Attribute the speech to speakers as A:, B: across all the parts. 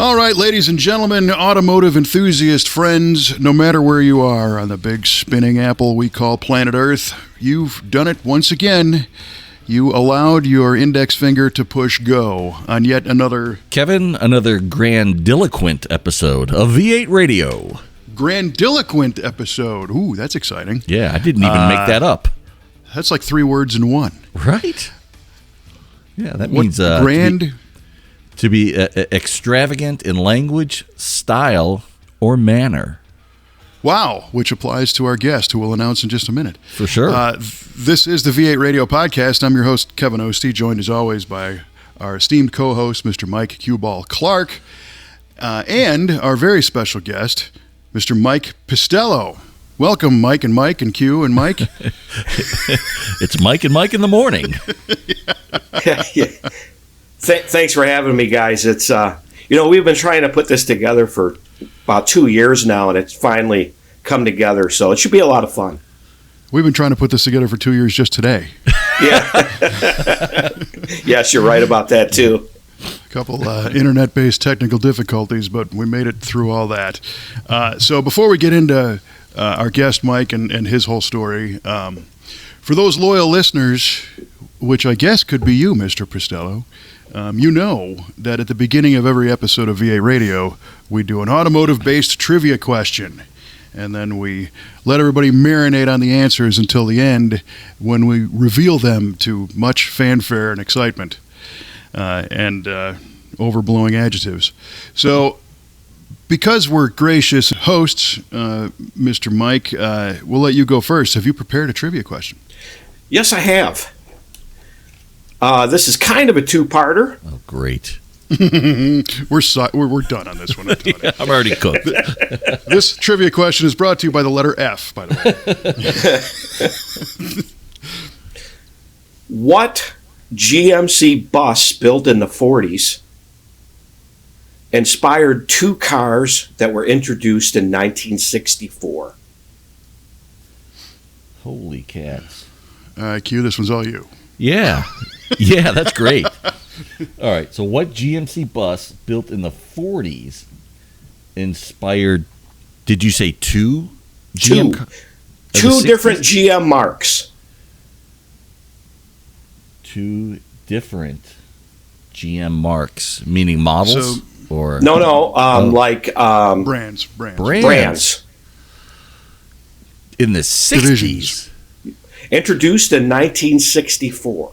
A: All right, ladies and gentlemen, automotive enthusiast friends, no matter where you are on the big spinning apple we call planet Earth, you've done it once again. You allowed your index finger to push go on yet another...
B: Kevin, another grandiloquent episode of V8 Radio.
A: Grandiloquent episode. Ooh, that's exciting.
B: Yeah, I didn't even make that up.
A: That's like 3 words in one.
B: Right? Yeah, that
A: What
B: means... To be extravagant in language, style, or manner.
A: Wow, which applies to our guest, who we'll announce in just a minute.
B: For sure.
A: This is the V8 Radio Podcast. I'm your host, Kevin Ostie, joined as always by our esteemed co-host, Mr. Mike Q-Ball Clark, and our very special guest, Mr. Mike Pistello. Welcome, Mike and Q and Mike.
B: It's Mike and Mike in the morning.
C: Yeah. Thanks for having me, guys. It's we've been trying to put this together for about 2 years now, and it's finally come together. So it should be a lot of fun.
A: We've been trying to put this together for 2 years just today.
C: Yeah. Yes, you're right about that too.
A: A couple internet-based technical difficulties, but we made it through all that. So before we get into our guest Mike and his whole story, for those loyal listeners, which I guess could be you, Mr. Pistello, you know that at the beginning of every episode of VA Radio, we do an automotive-based trivia question, and then we let everybody marinate on the answers until the end when we reveal them to much fanfare and excitement and overblowing adjectives. So because we're gracious hosts, Mr. Mike, we'll let you go first. Have you prepared a trivia question?
C: Yes, I have. This is kind of a two-parter.
B: Oh, great.
A: We're done on this one.
B: Yeah, I'm already cooked.
A: This trivia question is brought to you by the letter F, by the way.
C: What GMC bus built in the 40s inspired 2 cars that were introduced in 1964?
B: Holy cats.
A: All right, Q, this one's all you.
B: Yeah. Yeah, that's great. All right, so what GMC bus built in the 40s inspired, did you say 2?
C: Two different GM marks.
B: 2 different GM marks, meaning models? Or
A: Brands.
B: In the 60s.
A: Divisions.
C: Introduced in 1964.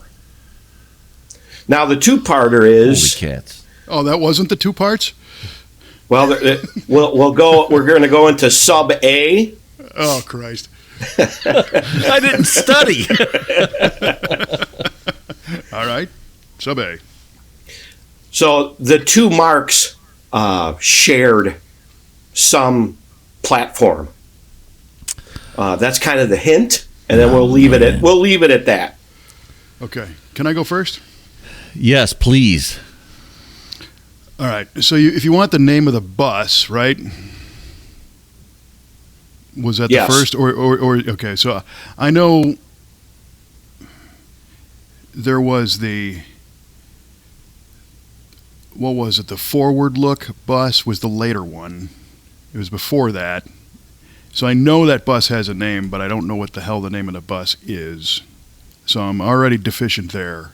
C: Now the two-parter is.
B: Holy cats!
A: Oh, that wasn't the 2 parts?
C: Well, we'll go. We're going to go into sub A.
A: Oh Christ!
B: I didn't study.
A: All right, sub A.
C: So the 2 marks shared some platform. That's kind of the hint, and then we'll leave it at that.
A: Okay, can I go first?
B: Yes, please.
A: All right. So if you want the name of the bus, right? Was that
C: Yes.
A: the first or okay? So I know there was what was it? The forward look bus was the later one. It was before that. So I know that bus has a name, but I don't know what the hell the name of the bus is. So I'm already deficient there.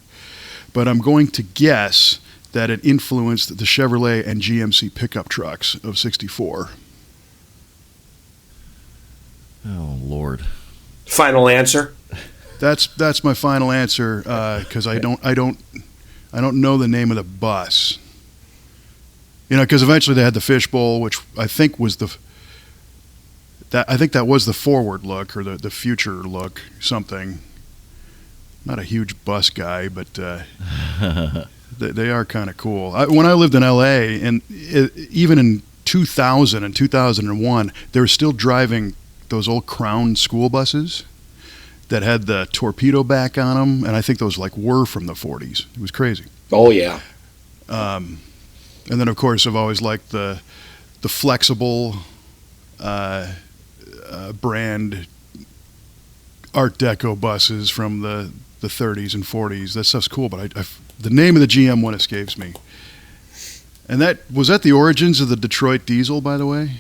A: But I'm going to guess that it influenced the Chevrolet and GMC pickup trucks of '64.
B: Oh Lord!
C: Final answer.
A: That's my final answer because I don't know the name of the bus. Because eventually they had the fishbowl, which I think was that was the forward look or the future look something. Not a huge bus guy, but they are kind of cool. When I lived in L.A., and even in 2000 and 2001, they were still driving those old Crown school buses that had the torpedo back on them, and I think those were from the 40s. It was crazy.
C: Oh, yeah.
A: And then, of course, I've always liked the flexible brand Art Deco buses from the 30s and 40s. That stuff's cool, but the name of the GM one escapes me. And was that the origins of the Detroit diesel, by the way?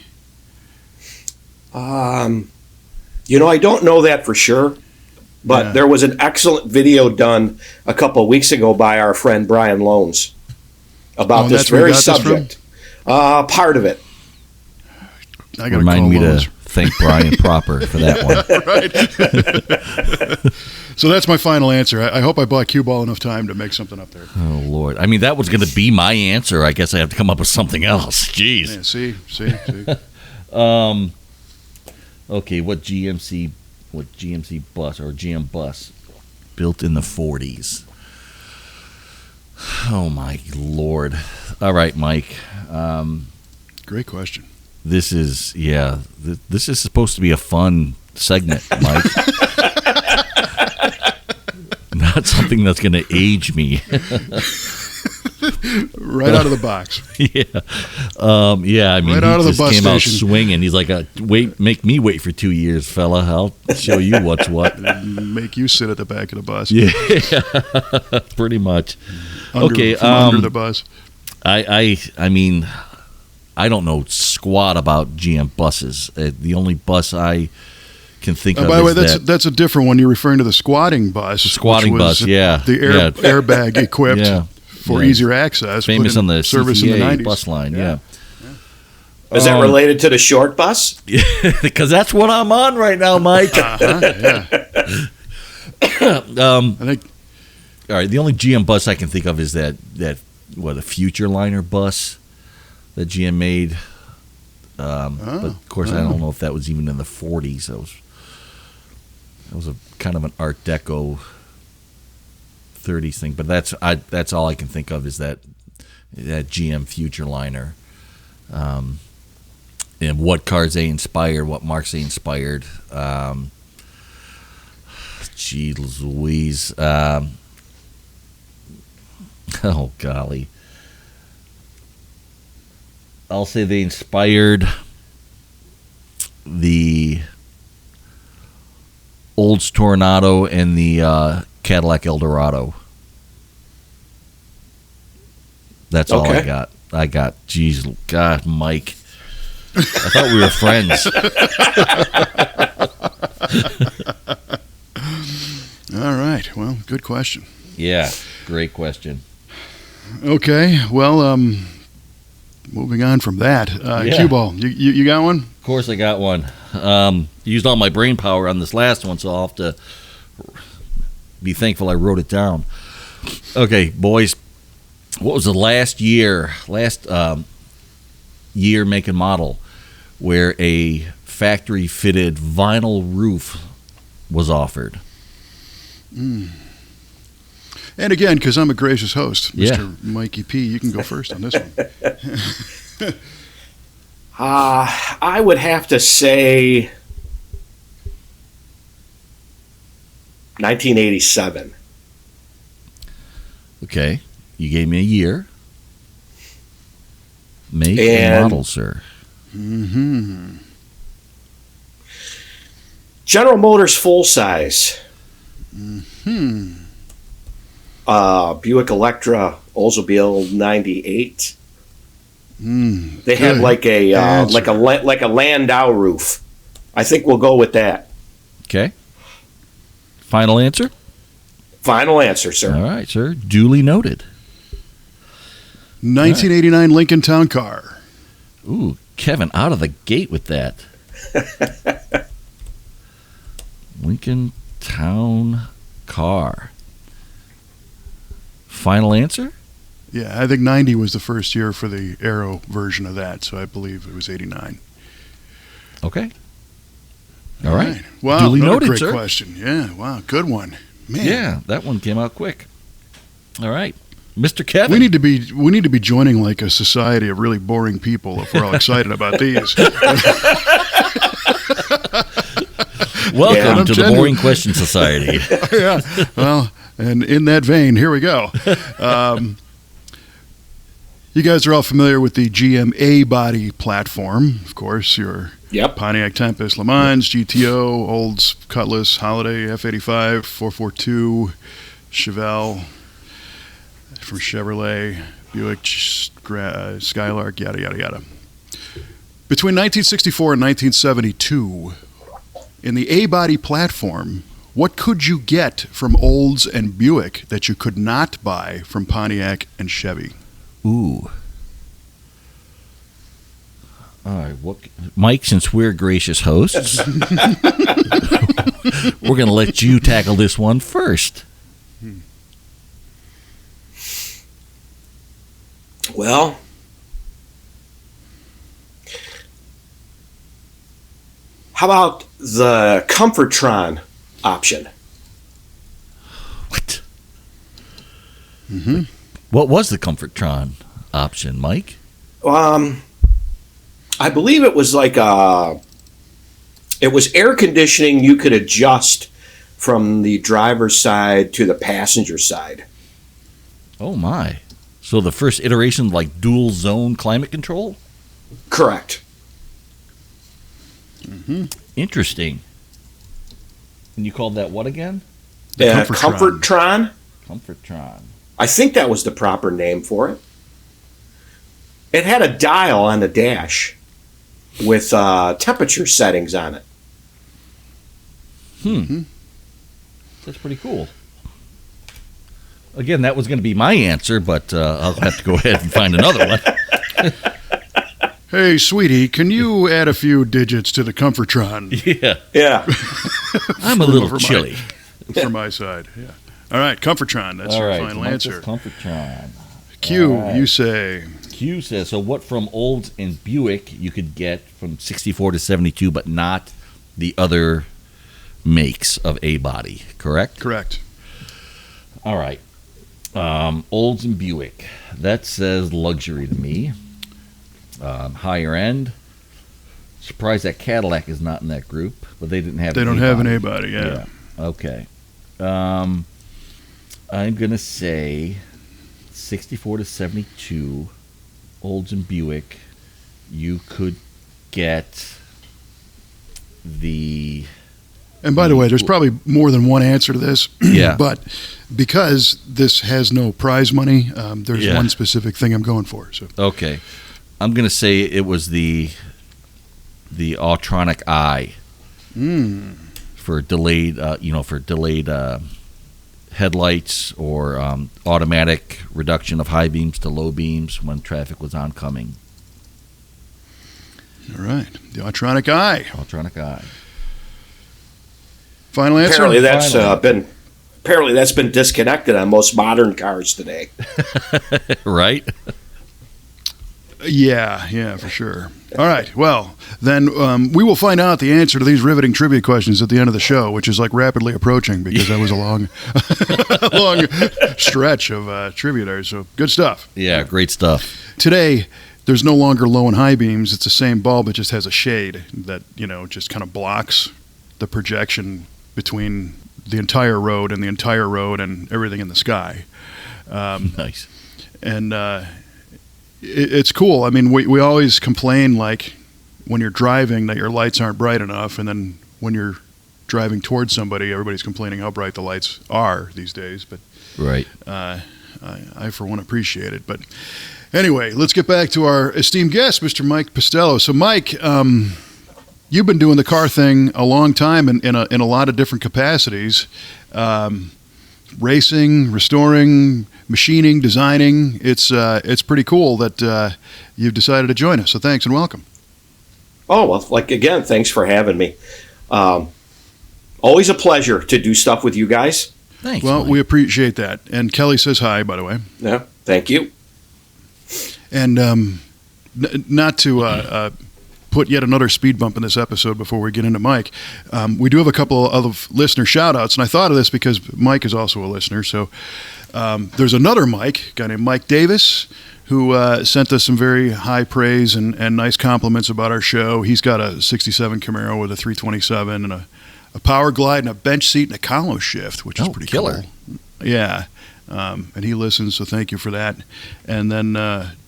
C: I don't know that for sure, but there was an excellent video done a couple of weeks ago by our friend Brian Loans about this very subject. Part of it.
A: I gotta
B: Remind
A: call
B: me
A: Loans.
B: to thank Brian proper for that
A: Right. So that's my final answer. I hope I bought cue ball enough time to make something up there.
B: one. Oh, Lord. I mean, that was going to be my answer. I guess I have to come up with something else. Jeez.
A: Yeah, see.
B: Okay, what GMC bus or GM bus built in the 40s? Oh, my Lord. All right, Mike.
A: Great question.
B: This is supposed to be a fun segment, Mike. Not something that's going to age me.
A: Right out of the box.
B: Yeah. I mean,
A: Right
B: he
A: out of the
B: just
A: bus
B: came
A: station.
B: out swinging. He's like, make me wait for 2 years, fella. I'll show you what's what.
A: Make you sit at the back of the bus.
B: Yeah, pretty much.
A: Under the bus.
B: I mean, I don't know squat about GM buses. The only bus I can think of
A: By the way,
B: is
A: that's a different one. You're referring to the squatting bus.
B: The squatting
A: which was
B: bus, yeah.
A: The airbag equipped for easier access.
B: Famous
A: put in
B: on the
A: service in the
B: CTA
A: 90s.
B: bus line, yeah.
C: Is that related to the short bus?
B: Because that's what I'm on right now, Mike.
A: Yeah. I think
B: All right, the only GM bus I can think of is that a Future Liner bus that GM made. But of course, I don't know if that was even in the 40s. That was a kind of an Art Deco 30s thing. But that's all I can think of is that GM Future Liner. And what cars they inspired, what marks they inspired. Jeez Louise. Oh, golly. I'll say they inspired the Olds Tornado and the Cadillac Eldorado. That's all I got. Jeez, God, Mike. I thought we were friends.
A: all right. Well, good question.
B: Yeah, great question.
A: Okay. Well, moving on from that, cue ball. You got one?
B: Of course, I got one. Used all my brain power on this last one, so I'll have to be thankful I wrote it down. Okay, boys. What was the last year, make and model, where a factory-fitted vinyl roof was offered?
A: And again, because I'm a gracious host,
B: Yeah.
A: Mr. Mikey P., you can go first on this one.
C: I would have to say 1987.
B: Okay, you gave me a year. Make and
C: And-
B: model, sir.
A: Mm-hmm.
C: General Motors full size. Buick Electra Oldsmobile 98. They had
A: Good
C: like a
A: answer.
C: like a Landau roof. I think we'll go with that.
B: Okay. Final answer?
C: Final answer, sir.
B: All right, sir. Duly noted.
A: 1989 Lincoln Town Car.
B: Ooh, Kevin, out of the gate with that. Lincoln Town Car. Final answer?
A: Yeah, I think 90 was the first year for the Aero version of that, so I believe it was 89.
B: Okay. All right.
A: Wow,
B: Duly
A: another
B: noted,
A: great
B: sir.
A: question. Yeah, wow, good one. Man.
B: Yeah, that one came out quick. All right. Mr. Kevin.
A: We need to be joining like a society of really boring people if we're all excited about these.
B: Welcome
A: I'm
B: to the
A: genuine.
B: Boring Question Society.
A: Yeah. Well, and in that vein, here we go. You guys are all familiar with the GM A-body platform. Of course, your
C: Yep.
A: Pontiac Tempest, Le Mans, GTO, Olds, Cutlass, Holiday, F85, 442, Chevelle from Chevrolet, Buick, Skylark, yada, yada, yada. Between 1964 and 1972, in the A-body platform, what could you get from Olds and Buick that you could not buy from Pontiac and Chevy?
B: Ooh. All right, Mike, since we're gracious hosts, we're going to let you tackle this one first.
C: Well, how about the Comfortron option?
B: What? Mm-hmm. What was the Comfortron option, Mike?
C: I believe it was like it was air conditioning you could adjust from the driver's side to the passenger side.
B: Oh my. So the first iteration like dual zone climate control?
C: Correct.
B: Mm-hmm. Interesting. And you called that what again?
C: Comfortron.
B: Comfortron.
C: I think that was the proper name for it. It had a dial on the dash with temperature settings on it.
B: That's pretty cool. Again, that was going to be my answer, but I'll have to go ahead and find another one.
A: Hey, sweetie, can you add a few digits to the Comfortron?
C: Yeah.
B: I'm a little chilly.
A: For my side, yeah. All right, Comfortron, that's your final answer.
B: Comfortron.
A: Q, you say.
B: Q says, so what from Olds and Buick you could get from 64 to 72, but not the other makes of A-body, correct?
A: Correct.
B: All right. Olds and Buick. That says luxury to me. Higher end. Surprised that Cadillac is not in that group, but they didn't have
A: They don't have an A-body,
B: yeah. Okay. I'm going to say 64 to 72, Olds and Buick, you could get the...
A: And by the way, there's probably more than one answer to this.
B: Yeah.
A: But because this has no prize money, there's one specific thing I'm going for. So
B: okay. I'm going to say it was the Autronic Eye for delayed, headlights or automatic reduction of high beams to low beams when traffic was oncoming.
A: All right. The Autronic Eye.
B: Autronic Eye.
A: Final answer?
C: Apparently that's been disconnected on most modern cars today.
B: Right?
A: Yeah, for sure. All right. Well, then we will find out the answer to these riveting trivia questions at the end of the show, which is like rapidly approaching because that was a long stretch of trivia there. So good stuff.
B: Yeah, great stuff.
A: Today, there's no longer low and high beams. It's the same bulb. It just has a shade that, just kind of blocks the projection between the entire road and everything in the sky.
B: Nice.
A: And it's cool. I mean, we always complain, like, when you're driving that your lights aren't bright enough, and then when you're driving towards somebody, everybody's complaining how bright the lights are these days. But
B: right.
A: I, for one, appreciate it. But anyway, let's get back to our esteemed guest, Mr. Mike Pistello. So, Mike, you've been doing the car thing a long time in a lot of different capacities. Racing, restoring, machining, designing. It's pretty cool that you've decided to join us. So thanks and welcome.
C: Oh, well, again, thanks for having me. Always a pleasure to do stuff with you guys.
B: Thanks.
A: Well,
B: Mike.
A: we appreciate that. And Kelly says hi, by the way.
C: Yeah, thank you.
A: And not to put yet another speed bump in this episode before we get into Mike, we do have a couple of listener shout-outs, and I thought of this because Mike is also a listener. So there's another Mike, a guy named Mike Davis, who sent us some very high praise and nice compliments about our show. He's got a 67 Camaro with a 327 and a power glide and a bench seat and a column shift, which is pretty
B: killer.
A: Cool. Yeah. And he listens, so thank you for that. And then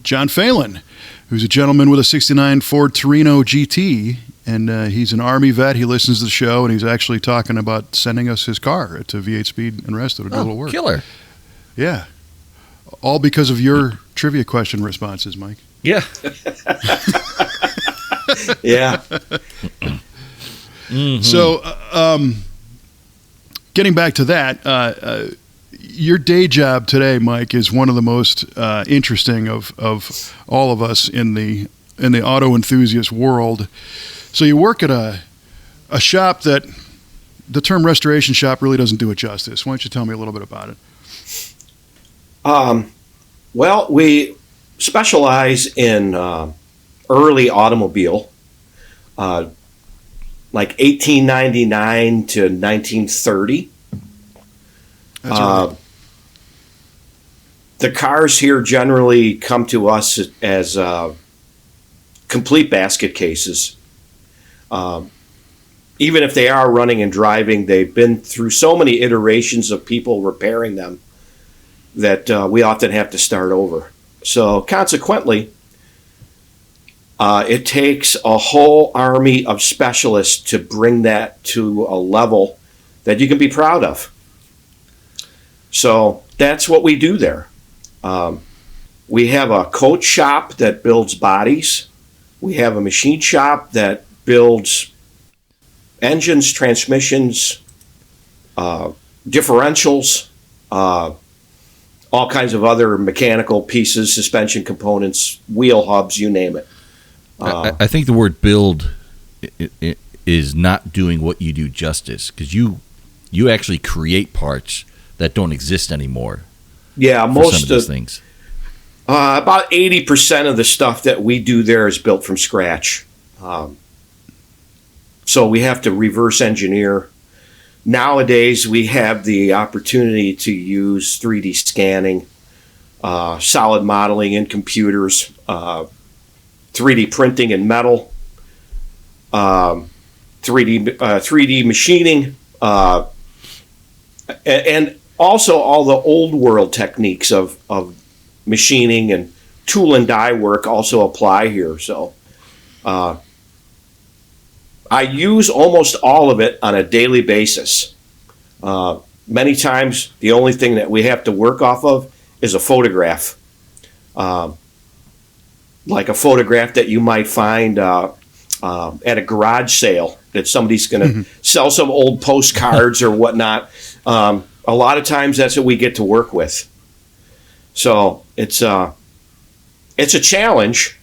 A: John Phelan, who's a gentleman with a 69 Ford Torino GT, and he's an Army vet. He listens to the show, and he's actually talking about sending us his car to V8 Speed and Resto to do a little work.
B: Killer.
A: Yeah. All because of your trivia question responses, Mike.
B: Yeah.
C: Yeah.
B: Mm-hmm.
A: So, getting back to that, your day job today, Mike, is one of the most interesting of all of us in the auto enthusiast world. So you work at a shop that the term restoration shop really doesn't do it justice. Why don't you tell me a little bit about it?
C: Well, we specialize in early automobile, like 1899 to 1930.
A: That's right.
C: The cars here generally come to us as complete basket cases. Even if they are running and driving, they've been through so many iterations of people repairing them that we often have to start over. So consequently, it takes a whole army of specialists to bring that to a level that you can be proud of. So that's what we do there. We have a coach shop that builds bodies. We have a machine shop that builds engines, transmissions, differentials, all kinds of other mechanical pieces, suspension components, wheel hubs, you name it.
B: I think the word build is not doing what you do justice, because you actually create parts that don't exist anymore.
C: Yeah,
B: for
C: most
B: some of these things.
C: About 80% of the stuff that we do there is built from scratch. So we have to reverse engineer. Nowadays, we have the opportunity to use 3D scanning, solid modeling in computers, 3D printing in metal, 3D machining, and also all the old world techniques of machining and tool and die work also apply here. So I use almost all of it on a daily basis. Many times, the only thing that we have to work off of is a photograph. Like a photograph that you might find at a garage sale that somebody's going to sell some old postcards or whatnot. A lot of times that's what we get to work with. So it's a challenge,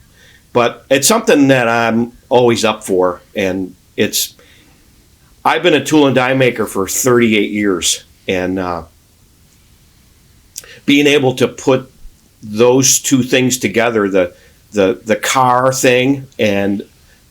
C: but it's something that I'm always up for. And I've been a tool and die maker for 38 years, and being able to put those two things together, the car thing and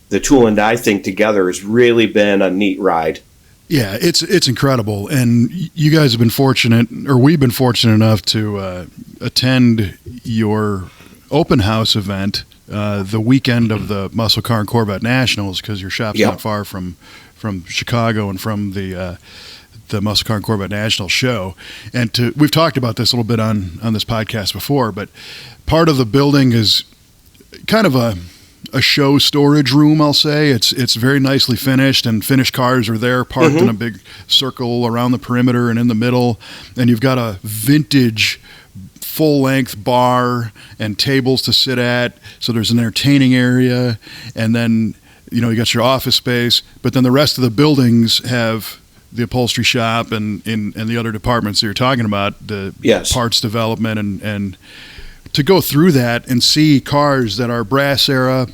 C: the tool and die thing together, has really been a neat ride.
A: Yeah, it's incredible, and you guys have been fortunate, or we've been fortunate enough to attend your open house event the weekend of the Muscle Car and Corvette Nationals, because your shop's not far from Chicago and from the Muscle Car and Corvette National show. And we've talked about this a little bit on this podcast before, but part of the building is kind of a show storage room, I'll say. It's very nicely finished, and finished cars are there parked in a big circle around the perimeter and in the middle. And you've got a vintage full-length bar and tables to sit at, so there's an entertaining area. And then, you got your office space, but then the rest of the buildings have the upholstery shop and the other departments that you're talking about, the parts development, and to go through that and see cars that are brass era,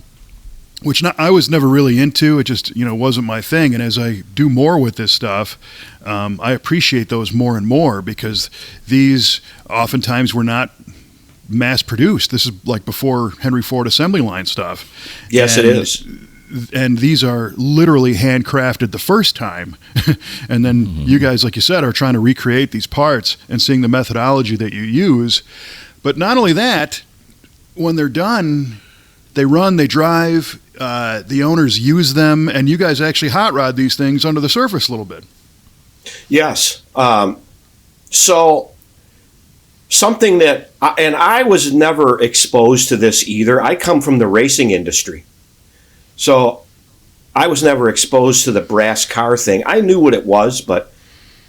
A: which I was never really into. It just, wasn't my thing. And as I do more with this stuff, I appreciate those more and more, because these oftentimes were not mass produced. This is like before Henry Ford assembly line stuff.
C: Yes, it is.
A: And these are literally handcrafted the first time. And then you guys, like you said, are trying to recreate these parts and seeing the methodology that you use. But not only that, when they're done, they run, they drive, the owners use them, and you guys actually hot rod these things under the surface a little bit.
C: Yes. So something that, and I was never exposed to this either. I come from the racing industry. So I was never exposed to the brass car thing. I knew what it was,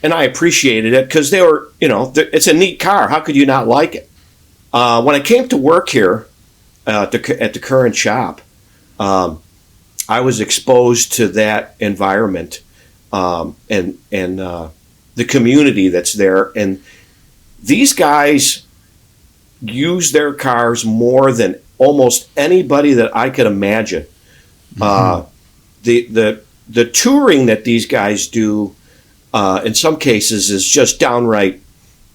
C: and I appreciated it because they were, it's a neat car. How could you not like it? When I came to work here at the current shop, I was exposed to that environment and the community that's there. And these guys use their cars more than almost anybody that I could imagine. Mm-hmm. The touring that these guys do in some cases is just downright.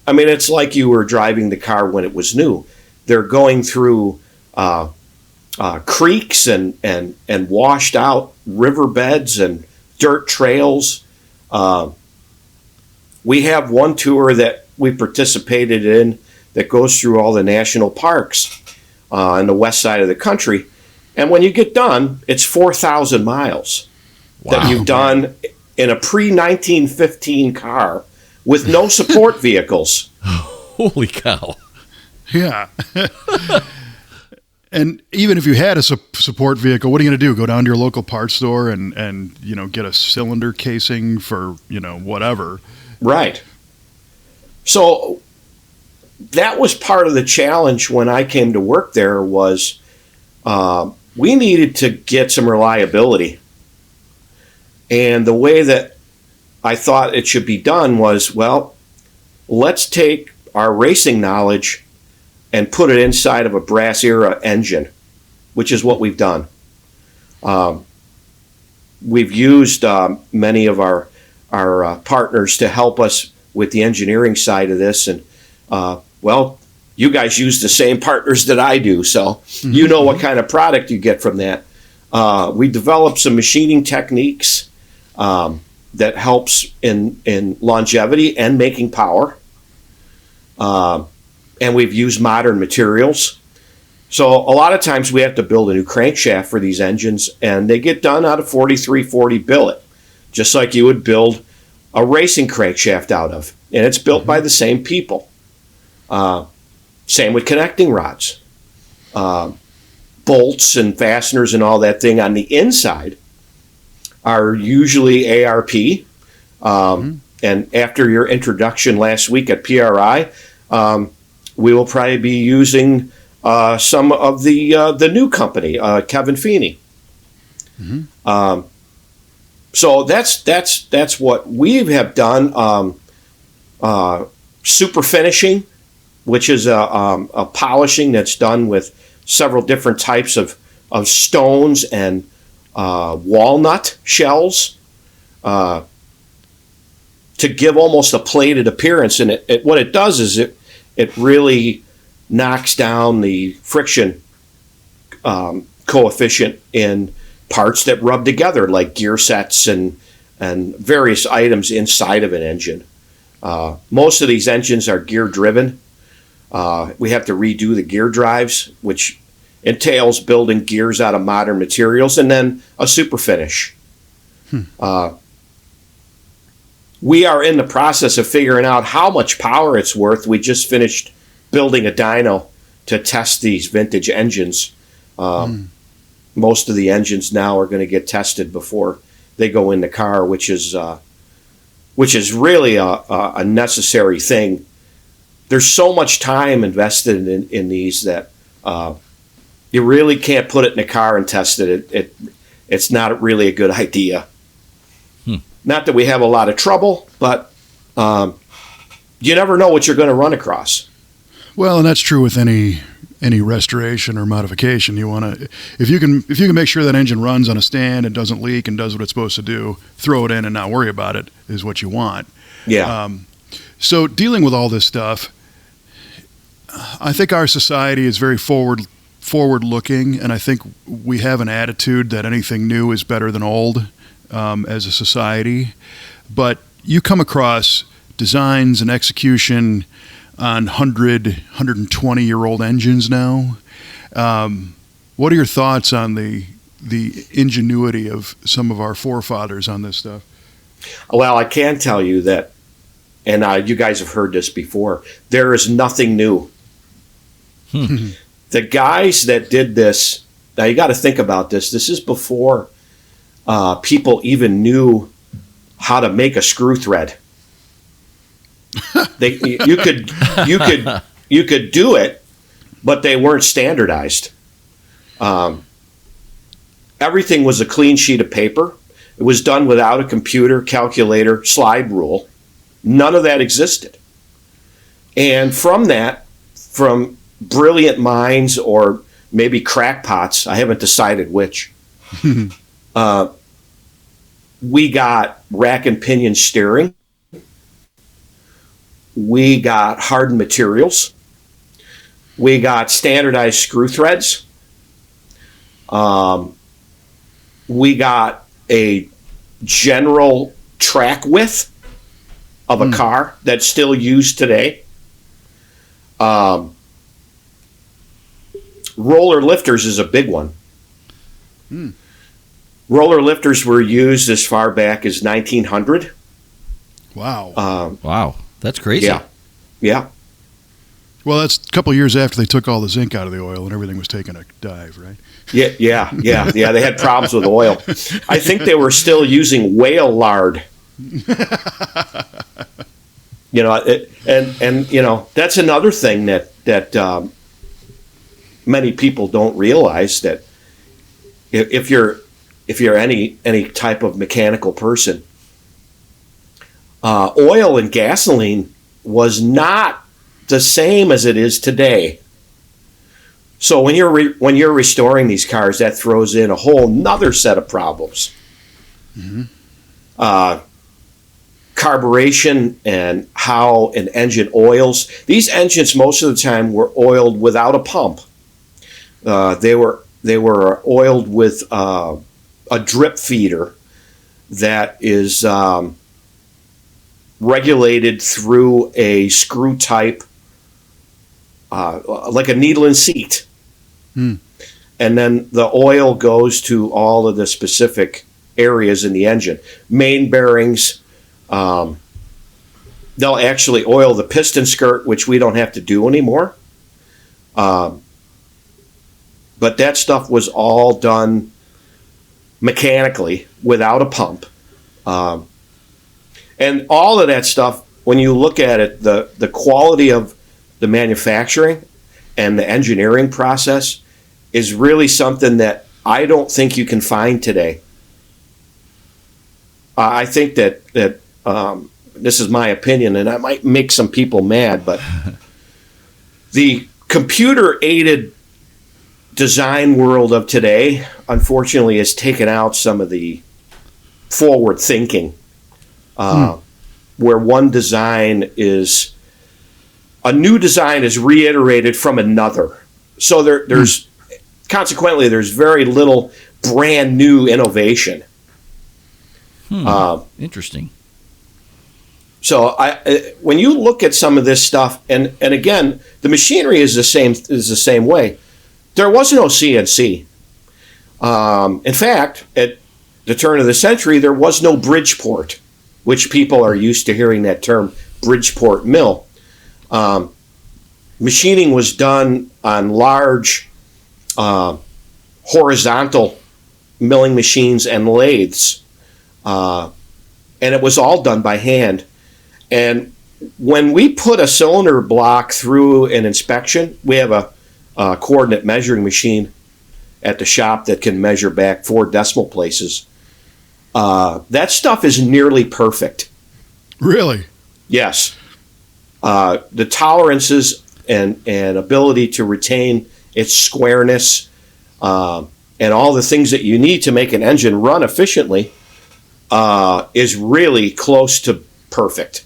C: I mean, it's like you were driving the car when it was new. They're going through creeks and washed out riverbeds and dirt trails. We have one tour that we participated in that goes through all the national parks on the west side of the country. And when you get done, it's 4,000 miles that you've done in a pre-1915 car with no support vehicles.
B: Holy cow.
A: Yeah. And even if you had a support vehicle, what are you going to do? Go down to your local parts store and get a cylinder casing for, whatever.
C: Right. So that was part of the challenge when I came to work there was we needed to get some reliability. And the way that I thought it should be done was, well, let's take our racing knowledge and put it inside of a brass era engine, which is what we've done. We've used many of our partners to help us with the engineering side of this. And, you guys use the same partners that I do, so you know what kind of product you get from that. We developed some machining techniques that helps in longevity and making power. And we've used modern materials. So a lot of times we have to build a new crankshaft for these engines, and they get done out of 4340 billet, just like you would build a racing crankshaft out of. And it's built by the same people. Same with connecting rods. Bolts and fasteners and all that thing on the inside are usually ARP. And after your introduction last week at PRI, we will probably be using some of the new company, Kevin Feeney. So that's what we have done. Super finishing, which is a polishing that's done with several different types of stones and walnut shells to give almost a plated appearance. And what it does is it really knocks down the friction coefficient in parts that rub together, like gear sets and various items inside of an engine. Most of these engines are gear driven. We have to redo the gear drives, which entails building gears out of modern materials, and then a super finish. We are in the process of figuring out how much power it's worth. We just finished building a dyno to test these vintage engines. Most of the engines now are going to get tested before they go in the car, which is really a necessary thing. There's so much time invested in these that you really can't put it in a car and test it. It's not really a good idea. Not that we have a lot of trouble, but you never know what you're going to run across.
A: Well, and that's true with any restoration or modification. You want to, if you can make sure that engine runs on a stand and doesn't leak and does what it's supposed to do, throw it in and not worry about it is what you want.
C: Yeah.
A: So dealing with all this stuff, I think our society is very forward looking, and I think we have an attitude that anything new is better than old as a society. But you come across designs and execution on 120-year-old engines now. What are your thoughts on the ingenuity of some of our forefathers on this stuff?
C: Well, I can tell you that, and you guys have heard this before, there is nothing new. The guys that did this, now you got to think about this. This is before people even knew how to make a screw thread. You could do it, but they weren't standardized. Everything was a clean sheet of paper. It was done without a computer, calculator, slide rule. None of that existed. And from brilliant minds or maybe crackpots, I haven't decided which, we got rack and pinion steering. We got hardened materials. We got standardized screw threads. We got a general track width of a car that's still used today. Roller lifters is a big one. Roller lifters were used as far back as 1900.
A: Wow.
B: Wow. That's crazy.
C: Yeah.
A: Well, that's a couple of years after they took all the zinc out of the oil and everything was taking a dive, right?
C: Yeah. They had problems with oil. I think they were still using whale lard. That's another thing that many people don't realize, that if you're any type of mechanical person, oil and gasoline was not the same as it is today. So when you're restoring these cars, that throws in a whole nother set of problems. Carburation and how an engine oils. These engines most of the time were oiled without a pump. They were oiled with a drip feeder that is regulated through a screw type, like a needle and seat. And then the oil goes to all of the specific areas in the engine. Main bearings, they'll actually oil the piston skirt, which we don't have to do anymore. But that stuff was all done mechanically without a pump. And all of that stuff, when you look at it, the quality of the manufacturing and the engineering process is really something that I don't think you can find today. I think that this is my opinion, and I might make some people mad, but the computer-aided design world of today, unfortunately, has taken out some of the forward thinking, where one design is a new design is reiterated from another. So there's consequently there's very little brand new innovation.
B: Interesting.
C: So when you look at some of this stuff, and again, the machinery is the same way. There was no CNC. In fact, at the turn of the century, there was no Bridgeport, which people are used to hearing that term, Bridgeport mill. Machining was done on large horizontal milling machines and lathes, and it was all done by hand. And when we put a cylinder block through an inspection, we have a coordinate measuring machine at the shop that can measure back 4 decimal places. That stuff is nearly perfect.
A: Really?
C: Yes. The tolerances and ability to retain its squareness and all the things that you need to make an engine run efficiently is really close to perfect.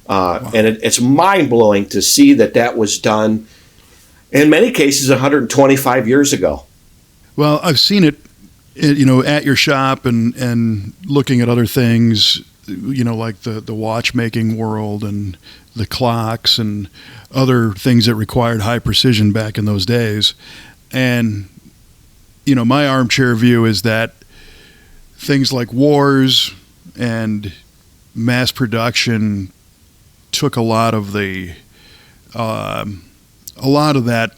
C: Wow. And it's mind-blowing to see that was done, in many cases, 125 years ago.
A: Well, I've seen it, at your shop and looking at other things, like the watchmaking world and the clocks and other things that required high precision back in those days. And, my armchair view is that things like wars and mass production took a lot of that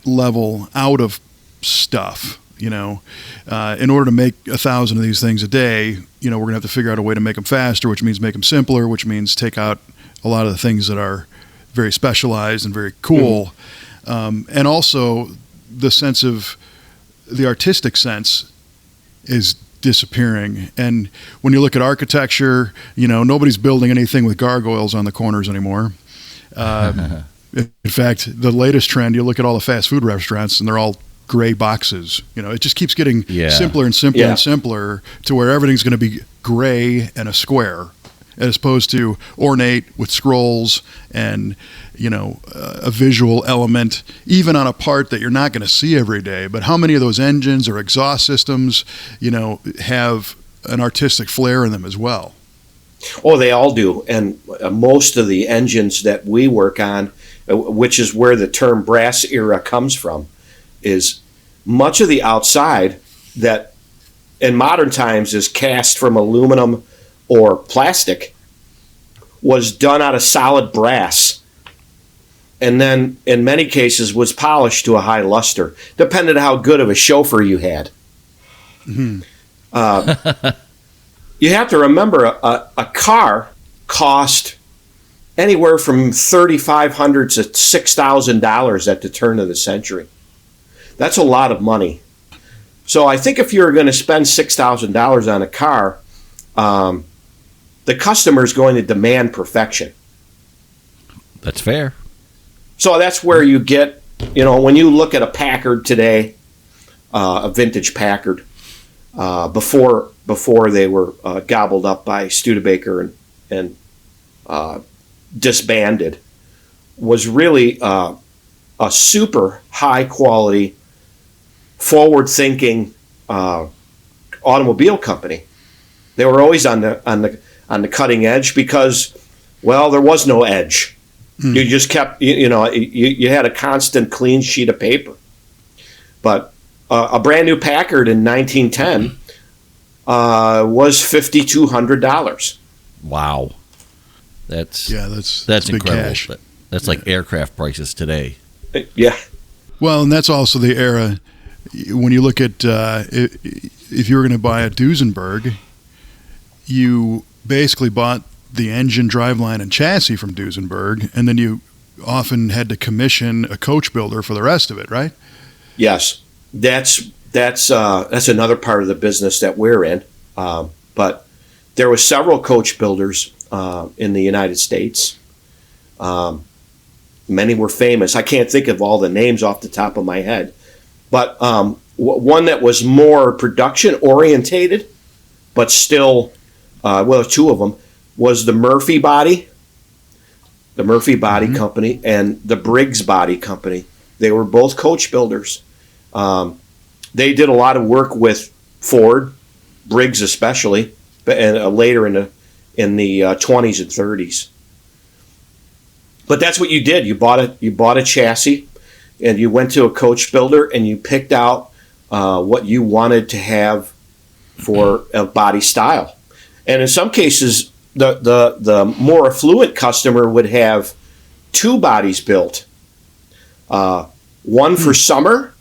A: level out of stuff. In order to make 1,000 of these things a day, we're going to have to figure out a way to make them faster, which means make them simpler, which means take out a lot of the things that are very specialized and very cool. And also the sense of the artistic sense is disappearing. And when you look at architecture, nobody's building anything with gargoyles on the corners anymore. In fact, the latest trend, you look at all the fast food restaurants and they're all gray boxes. It just keeps getting simpler and simpler and simpler to where everything's going to be gray and a square, as opposed to ornate with scrolls and, a visual element, even on a part that you're not going to see every day. But how many of those engines or exhaust systems, have an artistic flair in them as well?
C: Oh, they all do. And most of the engines that we work on, which is where the term brass era comes from, is much of the outside that in modern times is cast from aluminum or plastic was done out of solid brass, and then in many cases was polished to a high luster, depending on how good of a chauffeur you had. Mm-hmm. You have to remember a car cost anywhere from $3,500 to $6,000 at the turn of the century. That's a lot of money. So I think if you're going to spend $6,000 on a car, the customer is going to demand perfection.
B: That's fair.
C: So that's where you get, when you look at a Packard today, a vintage Packard, before they were gobbled up by Studebaker and disbanded, was really a super high quality, forward thinking automobile company. They were always on the cutting edge because, well, there was no edge. You just kept, you had a constant clean sheet of paper. But a brand new Packard in 1910 was $5,200.
B: Wow, that's
A: big
B: incredible.
A: Cash.
B: That's like aircraft prices today.
C: Yeah.
A: Well, and that's also the era. When you look at if you were going to buy a Duesenberg, you basically bought the engine, driveline, and chassis from Duesenberg, and then you often had to commission a coach builder for the rest of it, right?
C: Yes, that's another part of the business that we're in. But there were several coach builders in the United States. Many were famous. I can't think of all the names off the top of my head, but one that was more production orientated, but still, two of them, was the Murphy Body mm-hmm. Company, and the Briggs Body Company. They were both coach builders. They did a lot of work with Ford, Briggs especially, and later in the 20s and 30s. But that's what you did. You bought a chassis, and you went to a coach builder, and you picked out what you wanted to have for a body style. And in some cases, the more affluent customer would have two bodies built, one for summer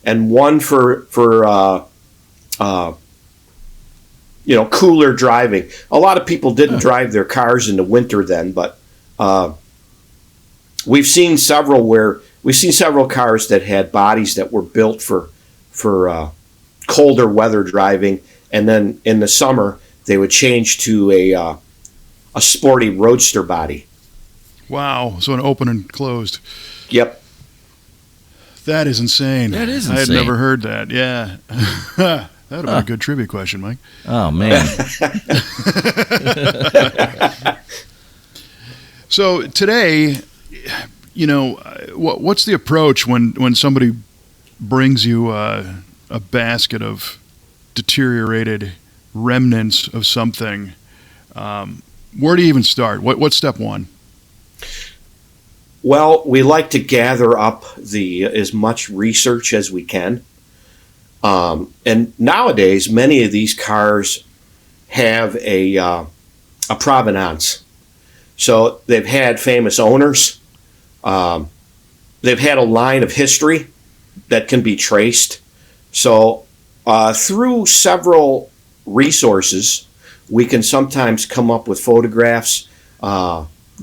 C: and one for cooler driving. A lot of people didn't drive their cars in the winter then, but we've seen several cars that had bodies that were built for colder weather driving, and then in the summer they would change to a sporty roadster body.
A: Wow! So an open and closed.
C: Yep.
A: That is insane.
B: That is
A: insane. I had
B: insane.
A: never heard that. Yeah. That would have been a good trivia question, Mike.
B: Oh, man.
A: So today, what's the approach when somebody brings you a basket of deteriorated remnants of something? Where do you even start? What's step one?
C: Well, we like to gather up as much research as we can. And nowadays, many of these cars have a provenance. So they've had famous owners. They've had a line of history that can be traced. So through several resources, we can sometimes come up with photographs,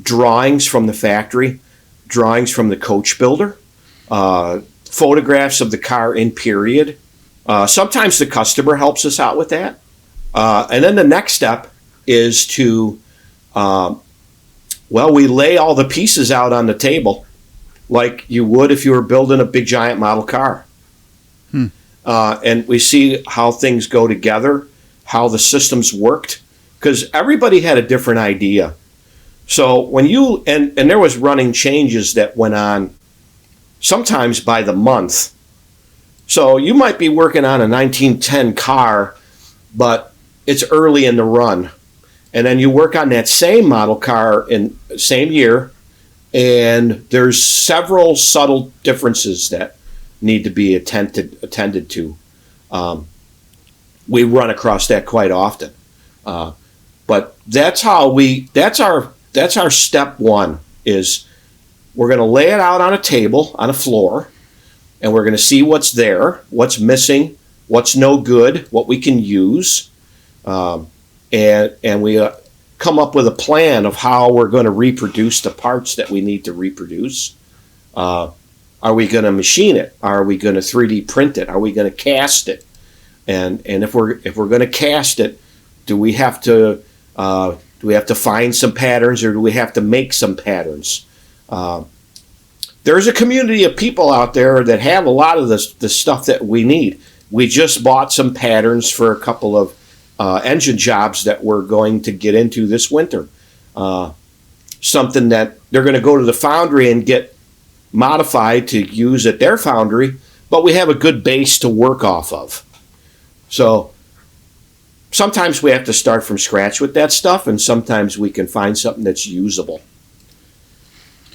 C: drawings from the factory, drawings from the coach builder, photographs of the car in period. Sometimes the customer helps us out with that. And then the next step is to, we lay all the pieces out on the table like you would if you were building a big giant model car. And we see how things go together, how the systems worked, because everybody had a different idea. So when you, and there was running changes that went on sometimes by the month. So you might be working on a 1910 car, but it's early in the run. And then you work on that same model car in same year, and there's several subtle differences that need to be attended to. We run across that quite often. But that's our step one is we're going to lay it out on a table, on a floor, and we're going to see what's there, what's missing, what's no good, what we can use. And we come up with a plan of how we're going to reproduce the parts that we need to reproduce. Are we going to machine it? Are we going to 3D print it? Are we going to cast it? And if we're going to cast it, do we have to find some patterns, or do we have to make some patterns? There's a community of people out there that have a lot of the stuff that we need. We just bought some patterns for a couple of engine jobs that we're going to get into this winter. Something that they're going to go to the foundry and get modified to use at their foundry, but we have a good base to work off of. So sometimes we have to start from scratch with that stuff, and sometimes we can find something that's usable.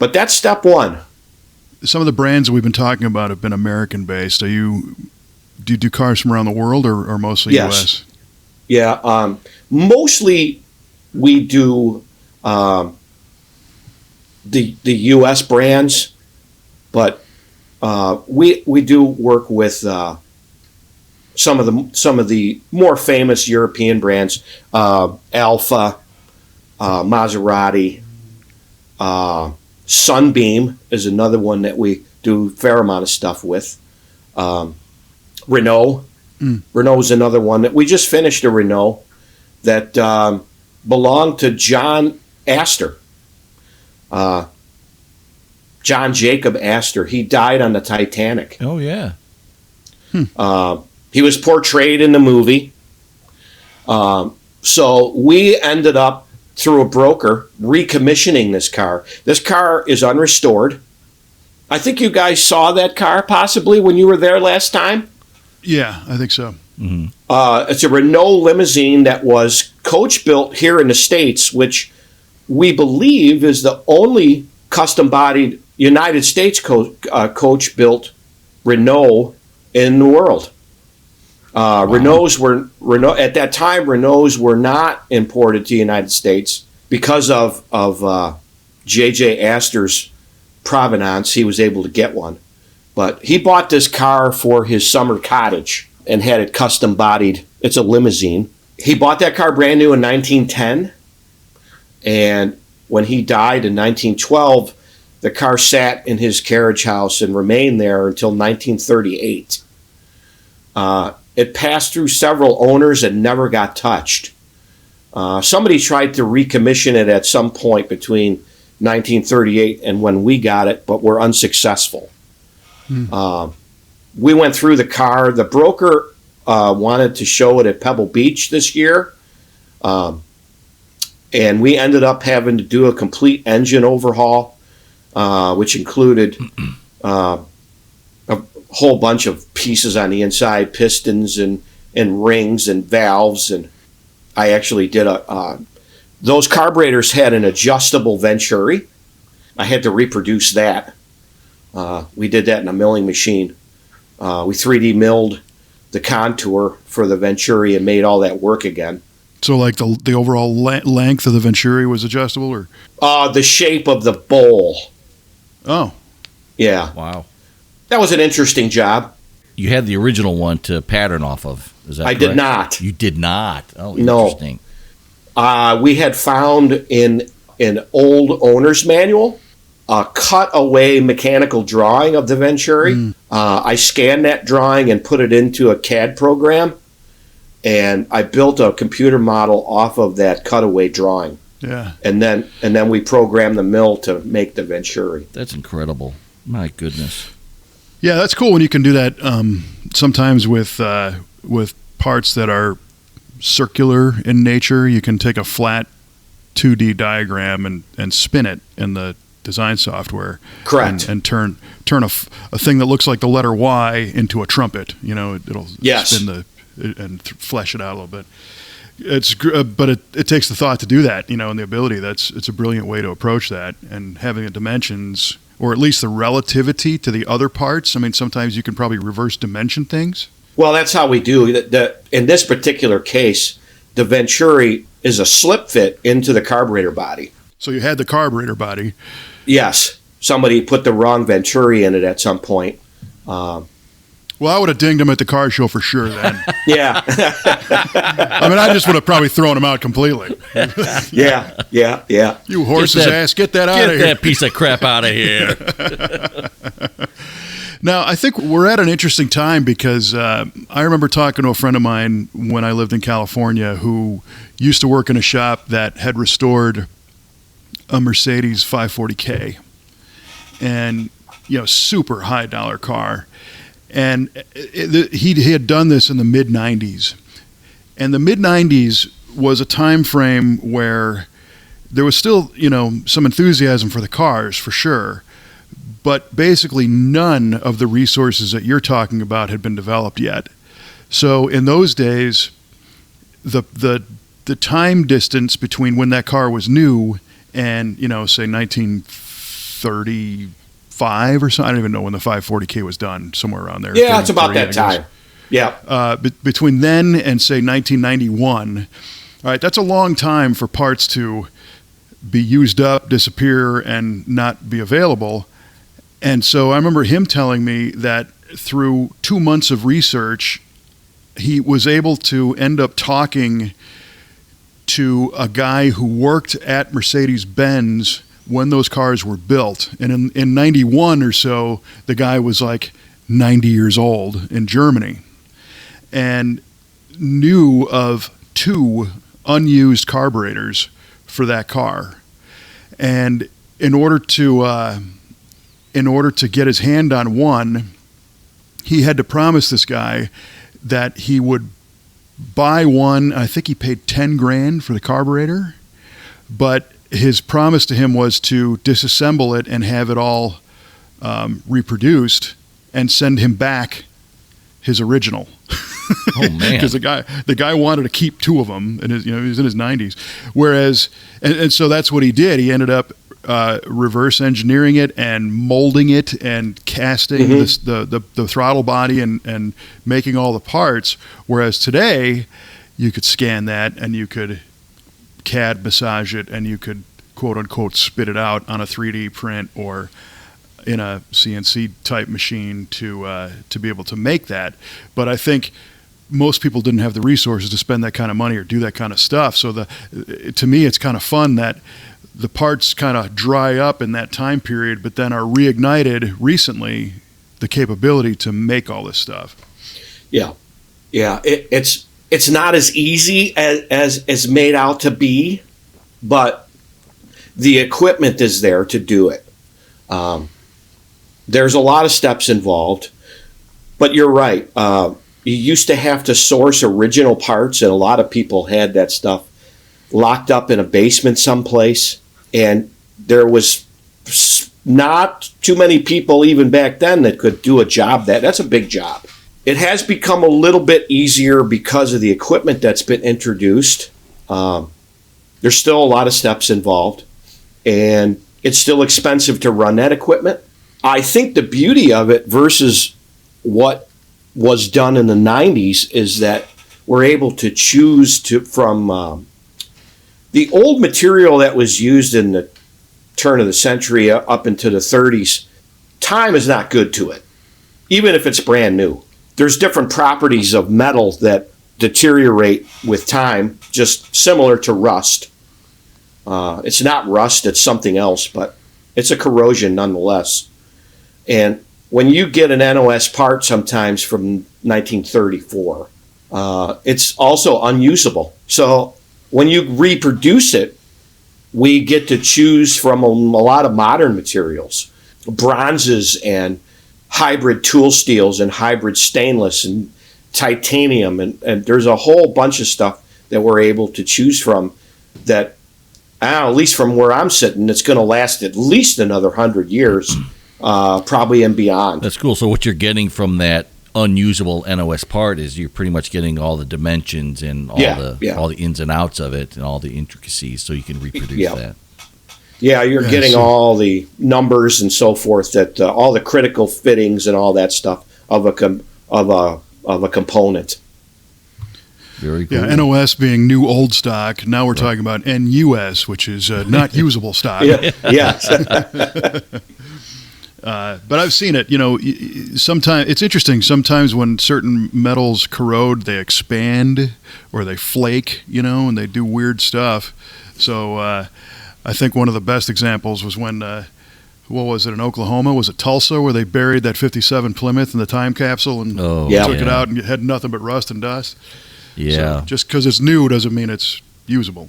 C: But that's step one.
A: Some of the brands that we've been talking about have been American-based. Do you do cars from around the world, or mostly U.S.?
C: Yeah, mostly we do the U.S. brands, but we do work with some of the more famous European brands, Alfa, Maserati, Sunbeam is another one that we do a fair amount of stuff with. Renault. Renault is another one that we just finished a Renault that belonged to John Astor. John Jacob Astor. He died on the Titanic.
B: Oh, yeah.
C: He was portrayed in the movie. So we ended up, through a broker, recommissioning this car. This car is unrestored. I think you guys saw that car possibly when you were there last time.
A: Yeah, I think so.
B: Mm-hmm.
C: It's a Renault limousine that was coach built here in the States, which we believe is the only custom-bodied United States coach built Renault in the world.
B: Wow.
C: Renault at that time. Renaults were not imported to the United States because of J.J. Astor's provenance. He was able to get one, but he bought this car for his summer cottage and had it custom bodied. It's a limousine. He bought that car brand new in 1910, and when he died in 1912, the car sat in his carriage house and remained there until 1938. It passed through several owners and never got touched. Somebody tried to recommission it at some point between 1938 and when we got it, but were unsuccessful. We went through the car. The broker wanted to show it at Pebble Beach this year, and we ended up having to do a complete engine overhaul, which included a whole bunch of pieces on the inside, pistons and rings and valves. And I actually did those carburetors had an adjustable venturi. I had to reproduce that. We did that in a milling machine. We 3D milled the contour for the venturi and made all that work again.
A: So like the overall length of the venturi was adjustable, or?
C: The shape of the bowl.
A: Oh.
C: Yeah.
B: Wow.
C: That was an interesting job.
B: You had the original one to pattern off of. Is that correct?
C: Did not.
B: You did not. Oh,
C: No.
B: Interesting.
C: We had found in an old owner's manual a cutaway mechanical drawing of the Venturi. I scanned that drawing and put it into a CAD program, and I built a computer model off of that cutaway drawing.
A: Yeah.
C: And then we programmed the mill to make the Venturi.
B: That's incredible. My goodness.
A: Yeah, that's cool when you can do that. Sometimes with parts that are circular in nature, you can take a flat 2D diagram and spin it in the design software.
C: Correct.
A: And turn a thing that looks like the letter Y into a trumpet. It'll spin and flesh it out a little bit. But it takes the thought to do that, and the ability. It's a brilliant way to approach that, and having the dimensions, or at least the relativity to the other parts. I mean, sometimes you can probably reverse dimension things.
C: Well, that's how we do. In this particular case, the Venturi is a slip fit into the carburetor body.
A: So you had the carburetor body.
C: Yes. Somebody put the wrong Venturi in it at some point.
A: Well, I would have dinged him at the car show for sure then.
C: Yeah.
A: I mean, I just would have probably thrown him out completely.
C: Yeah.
A: You horse's ass, get that out of here.
B: Get that piece of crap out of here.
A: Now, I think we're at an interesting time because I remember talking to a friend of mine when I lived in California who used to work in a shop that had restored a Mercedes 540K, and super high dollar car. And he had done this in the mid 90s, and the mid 90s was a time frame where there was still some enthusiasm for the cars for sure, but basically none of the resources that you're talking about had been developed yet. So in those days, the time distance between when that car was new and say 1935 or something. I don't even know when the 540K was done. Somewhere around there.
C: Yeah, it's about that time. Yeah.
A: Between then and say 1991, all right, that's a long time for parts to be used up, disappear, and not be available. And so I remember him telling me that through 2 months of research, he was able to end up talking to a guy who worked at Mercedes-Benz when those cars were built. And in 91 or so, the guy was like 90 years old in Germany and knew of 2 unused carburetors for that car. And in order to get his hand on one, he had to promise this guy that he would buy one. I think he paid $10,000 for the carburetor, but his promise to him was to disassemble it and have it all reproduced and send him back his original.
B: Oh man!
A: Because the guy wanted to keep 2 of them, and he was in his 90s. Whereas, and so that's what he did. He ended up reverse engineering it and molding it and casting the throttle body and making all the parts. Whereas today, you could scan that and you could CAD massage it and you could quote unquote spit it out on a 3D print or in a CNC type machine to be able to make that. But I think most people didn't have the resources to spend that kind of money or do that kind of stuff. So to me, it's kind of fun that the parts kind of dry up in that time period, but then are reignited recently, the capability to make all this stuff.
C: Yeah. It's not as easy as made out to be, but the equipment is there to do it. There's a lot of steps involved, but you're right. You used to have to source original parts, and a lot of people had that stuff locked up in a basement someplace, and there was not too many people even back then that could do a job that's a big job. It has become a little bit easier because of the equipment that's been introduced. There's still a lot of steps involved, and it's still expensive to run that equipment. I think the beauty of it versus what was done in the 90s is that we're able to choose from the old material that was used in the turn of the century up into the 30s. Time is not good to it, even if it's brand new. There's different properties of metal that deteriorate with time, just similar to rust. It's not rust, it's something else, but It's a corrosion nonetheless. And when you get an NOS part sometimes from 1934, it's also unusable. So when you reproduce it, we get to choose from a lot of modern materials, bronzes and hybrid tool steels and hybrid stainless and titanium. And there's a whole bunch of stuff that we're able to choose from that, at least from where I'm sitting, it's going to last at least another 100 years, probably and beyond.
B: That's cool. So what you're getting from that unusable NOS part is you're pretty much getting all the dimensions and all the ins and outs of it and all the intricacies, so you can reproduce that.
C: Yeah, you're getting all the numbers and so forth, that all the critical fittings and all that stuff of a component.
B: Very cool.
A: Yeah, NOS being new old stock. Now we're talking about NUS, which is not usable stock.
C: Yes.
A: But I've seen it. Sometimes it's interesting. Sometimes when certain metals corrode, they expand or they flake. And they do weird stuff. So I think one of the best examples was when, what was it, in Oklahoma? Was it Tulsa, where they buried that 57 Plymouth in the time capsule and took it out and had nothing but rust and dust?
B: Yeah.
A: So just because it's new doesn't mean it's usable.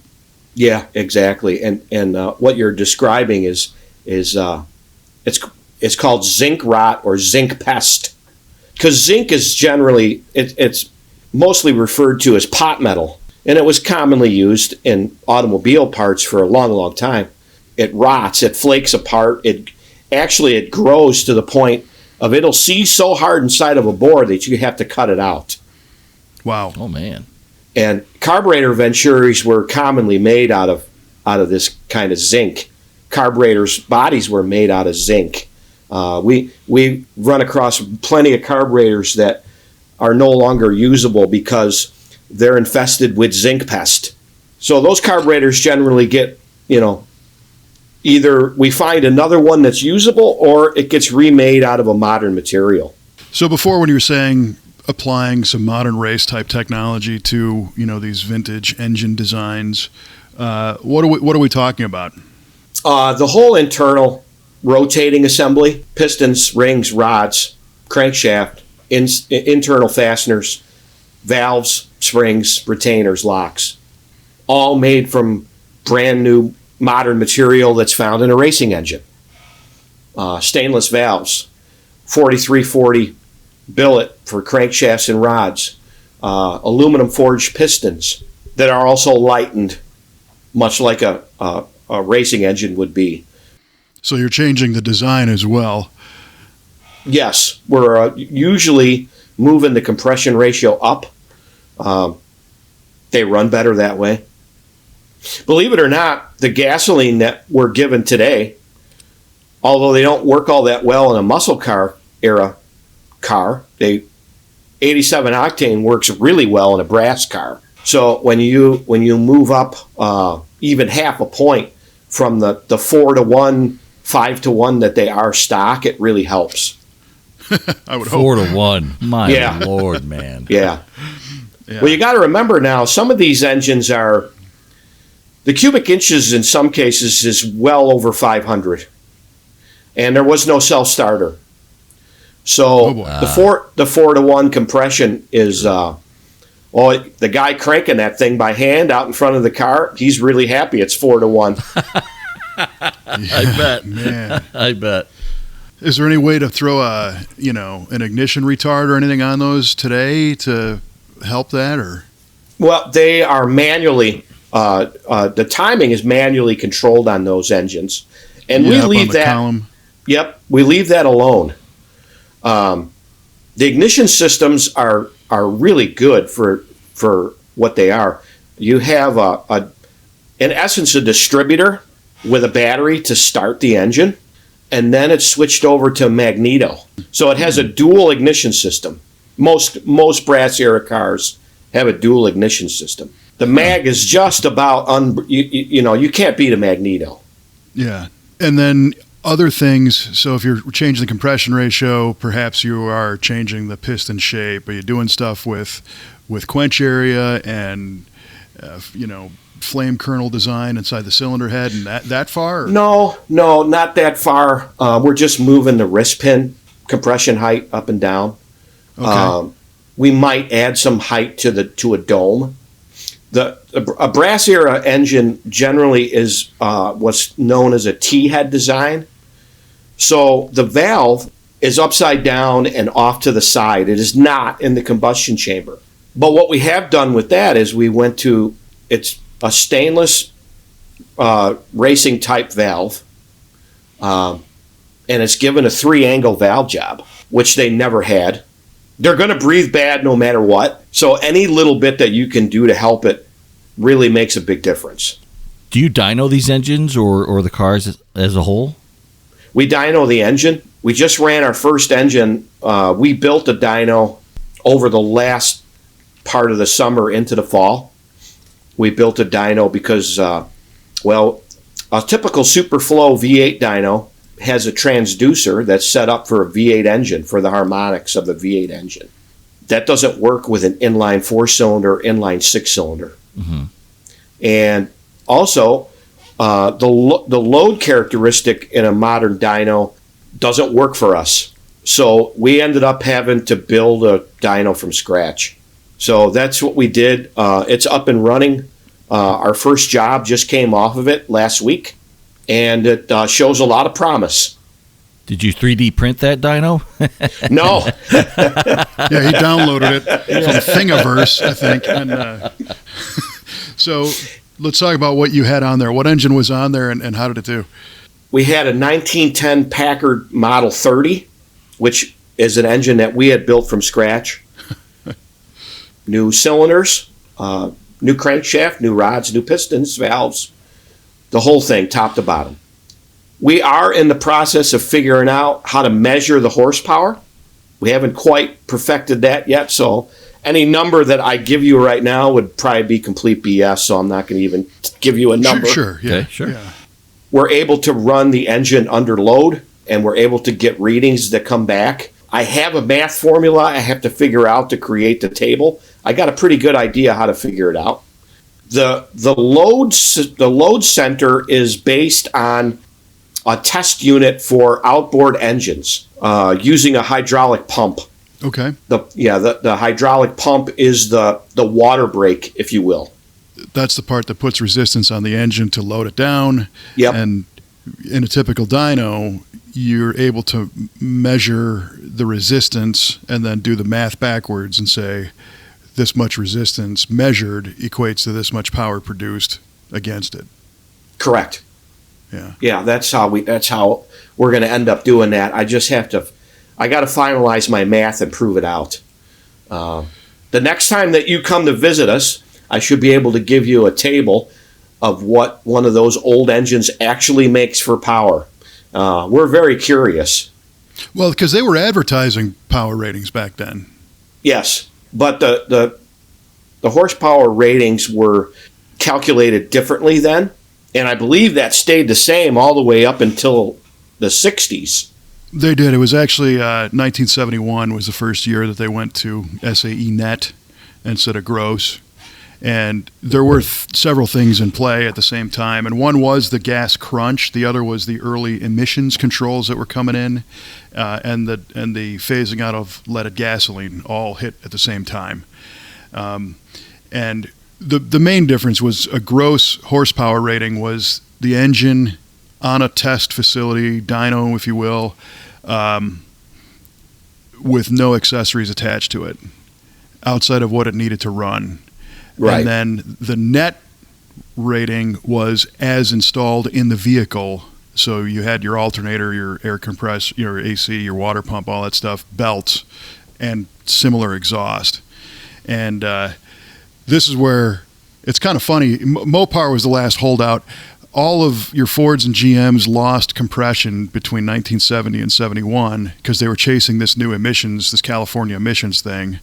C: Yeah, exactly. And what you're describing is it's called zinc rot or zinc pest, because zinc is generally it's mostly referred to as pot metal, and it was commonly used in automobile parts for a long, long time. It rots, it flakes apart, it grows to the point of it'll seize so hard inside of a bore that you have to cut it out.
A: Wow.
B: Oh man.
C: And carburetor venturis were commonly made out of this kind of zinc. Carburetors' bodies were made out of zinc. We run across plenty of carburetors that are no longer usable because they're infested with zinc pest. So those carburetors generally get, either we find another one that's usable or it gets remade out of a modern material.
A: So before, when you were saying applying some modern race type technology to, these vintage engine designs, what are we talking about?
C: The whole internal rotating assembly, pistons, rings, rods, crankshaft, internal fasteners, valves, springs, retainers, locks, all made from brand new modern material that's found in a racing engine. Stainless valves, 4340 billet for crankshafts and rods, aluminum forged pistons that are also lightened, much like a racing engine would be.
A: So you're changing the design as well.
C: Yes, we're usually moving the compression ratio up. They run better that way. Believe it or not, the gasoline that we're given today, although they don't work all that well in a muscle car era car, 87 octane works really well in a brass car. So when you move up even half a point from the 4-to-1, 5-to-1 that they are stock, it really helps.
A: I would
B: 4-to-1. My Lord, man.
C: Yeah. Well, you got to remember now, some of these engines are, the cubic inches in some cases is well over 500. And there was no self-starter. So the 4-to-1 compression is, the guy cranking that thing by hand out in front of the car, he's really happy it's 4-to-1.
B: I bet.
A: Man.
B: I bet.
A: Is there any way to throw an ignition retard or anything on those today to help that, or?
C: Well, they are manually, the timing is manually controlled on those engines. And we leave that. Column. Yep. We leave that alone. The ignition systems are really good for what they are. You have in essence, a distributor with a battery to start the engine, and then it's switched over to magneto. So it has a dual ignition system. Most brass era cars have a dual ignition system. The mag is just about you can't beat a magneto.
A: Yeah, and then other things. So if you're changing the compression ratio, perhaps you are changing the piston shape. Are you doing stuff with quench area and flame kernel design inside the cylinder head and that far? Or?
C: No, not that far. We're just moving the wrist pin compression height up and down.
A: Okay.
C: We might add some height to a dome. A brass era engine generally is what's known as a T-head design. So the valve is upside down and off to the side. It is not in the combustion chamber. But what we have done with that is it's a stainless racing type valve, and it's given a 3-angle valve job, which they never had. They're going to breathe bad no matter what. So any little bit that you can do to help it really makes a big difference.
B: Do you dyno these engines or the cars as a whole?
C: We dyno the engine. We just ran our first engine. We built a dyno over the last part of the summer into the fall. We built a dyno because, a typical Superflow V8 dyno has a transducer that's set up for a V8 engine, for the harmonics of the V8 engine. That doesn't work with an inline 4-cylinder, inline 6-cylinder.
B: Mm-hmm.
C: And also, the load characteristic in a modern dyno doesn't work for us. So we ended up having to build a dyno from scratch. So that's what we did. It's up and running. Our first job just came off of it last week, and it shows a lot of promise.
B: Did you 3D print that dyno?
C: No.
A: Yeah, he downloaded it from Thingiverse, I think. And so let's talk about what you had on there. What engine was on there, and how did it do?
C: We had a 1910 Packard Model 30, which is an engine that we had built from scratch. New cylinders, new crankshaft, new rods, new pistons, valves, the whole thing, top to bottom. We are in the process of figuring out how to measure the horsepower. We haven't quite perfected that yet, so any number that I give you right now would probably be complete BS, so I'm not going to even give you a number.
A: Sure, yeah.
B: Okay, sure.
A: Yeah.
C: We're able to run the engine under load, and we're able to get readings that come back. I have a math formula I have to figure out to create the table. I got a pretty good idea how to figure it out. The load center is based on a test unit for outboard engines using a hydraulic pump.
A: Okay.
C: The hydraulic pump is the water brake, if you will.
A: That's the part that puts resistance on the engine to load it down.
C: Yep.
A: And in a typical dyno, you're able to measure the resistance and then do the math backwards and say this much resistance measured equates to this much power produced against it.
C: Correct.
A: Yeah.
C: Yeah, that's how we're going to end up doing that. I got to finalize my math and prove it out. The next time that you come to visit us, I should be able to give you a table of what one of those old engines actually makes for power. We're very curious.
A: Well, because they were advertising power ratings back then.
C: Yes, but the horsepower ratings were calculated differently then, and I believe that stayed the same all the way up until the 60s.
A: They did. It was actually 1971 was the first year that they went to SAE net instead of gross. And there were several things in play at the same time. And one was the gas crunch. The other was the early emissions controls that were coming in, and the phasing out of leaded gasoline all hit at the same time. And the main difference was a gross horsepower rating was the engine on a test facility, dyno, if you will, with no accessories attached to it outside of what it needed to run. Right. And then the net rating was as installed in the vehicle. So you had your alternator, your air compressor, your AC, your water pump, all that stuff, belts, and similar exhaust. And this is where it's kind of funny. Mopar was the last holdout. All of your Fords and GMs lost compression between 1970 and 71 because they were chasing this new emissions, this California emissions thing.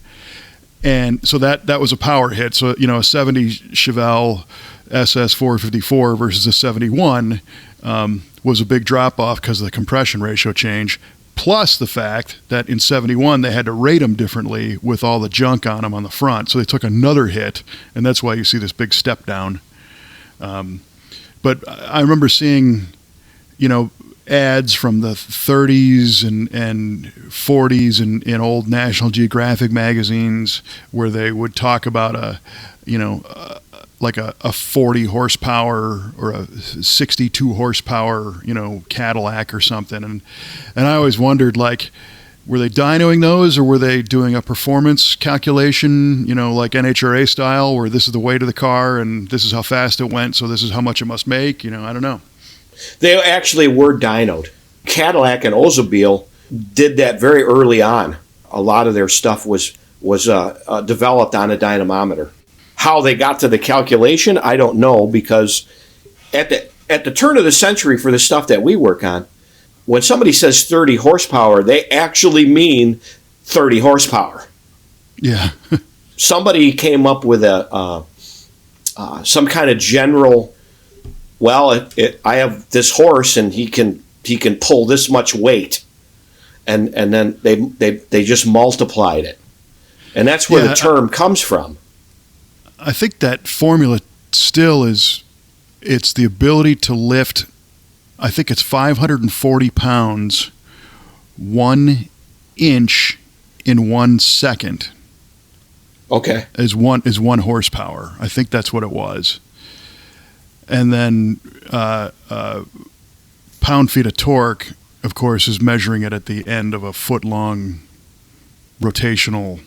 A: And so that was a power hit. So, a 70 Chevelle SS 454 versus a 71 was a big drop off because of the compression ratio change. plus the fact that in 71 they had to rate them differently with all the junk on them on the front. So they took another hit, and that's why you see this big step down. But I remember seeing, ads from the 30s and 40s in old National Geographic magazines where they would talk about like a 40 horsepower or a 62 horsepower, Cadillac or something. And I always wondered, like, were they dynoing those, or were they doing a performance calculation, like NHRA style, where this is the weight of the car and this is how fast it went, so this is how much it must make? I don't know.
C: They actually were dynoed. Cadillac and Oldsmobile did that very early on. A lot of their stuff was developed on a dynamometer. How they got to the calculation, I don't know, because at the turn of the century, for the stuff that we work on, when somebody says 30 horsepower, they actually mean 30 horsepower.
A: Yeah.
C: Somebody came up with some kind of general. Well, I have this horse and he can pull this much weight, and then they just multiplied it, and that's where the term comes from.
A: I think that formula still it's the ability to lift. I think it's 540 pounds, 1 inch in 1 second.
C: Okay,
A: is one horsepower. I think that's what it was. And then pound-feet of torque, of course, is measuring it at the end of a foot-long rotational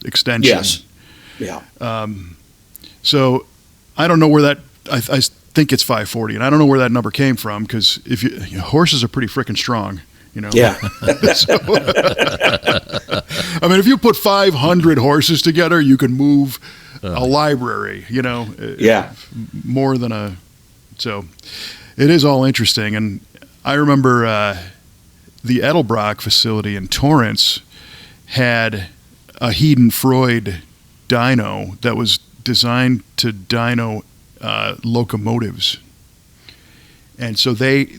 A: extension.
C: Yes. Yeah.
A: So I don't know where that. I think it's 540, and I don't know where that number came from, because horses are pretty freaking strong.
C: Yeah.
A: So, I mean, if you put 500 horses together, you can move a library.
C: Yeah.
A: More than so it is all interesting. And I remember the Edelbrock facility in Torrance had a Hedon Freud dyno that was designed to dyno locomotives. And so they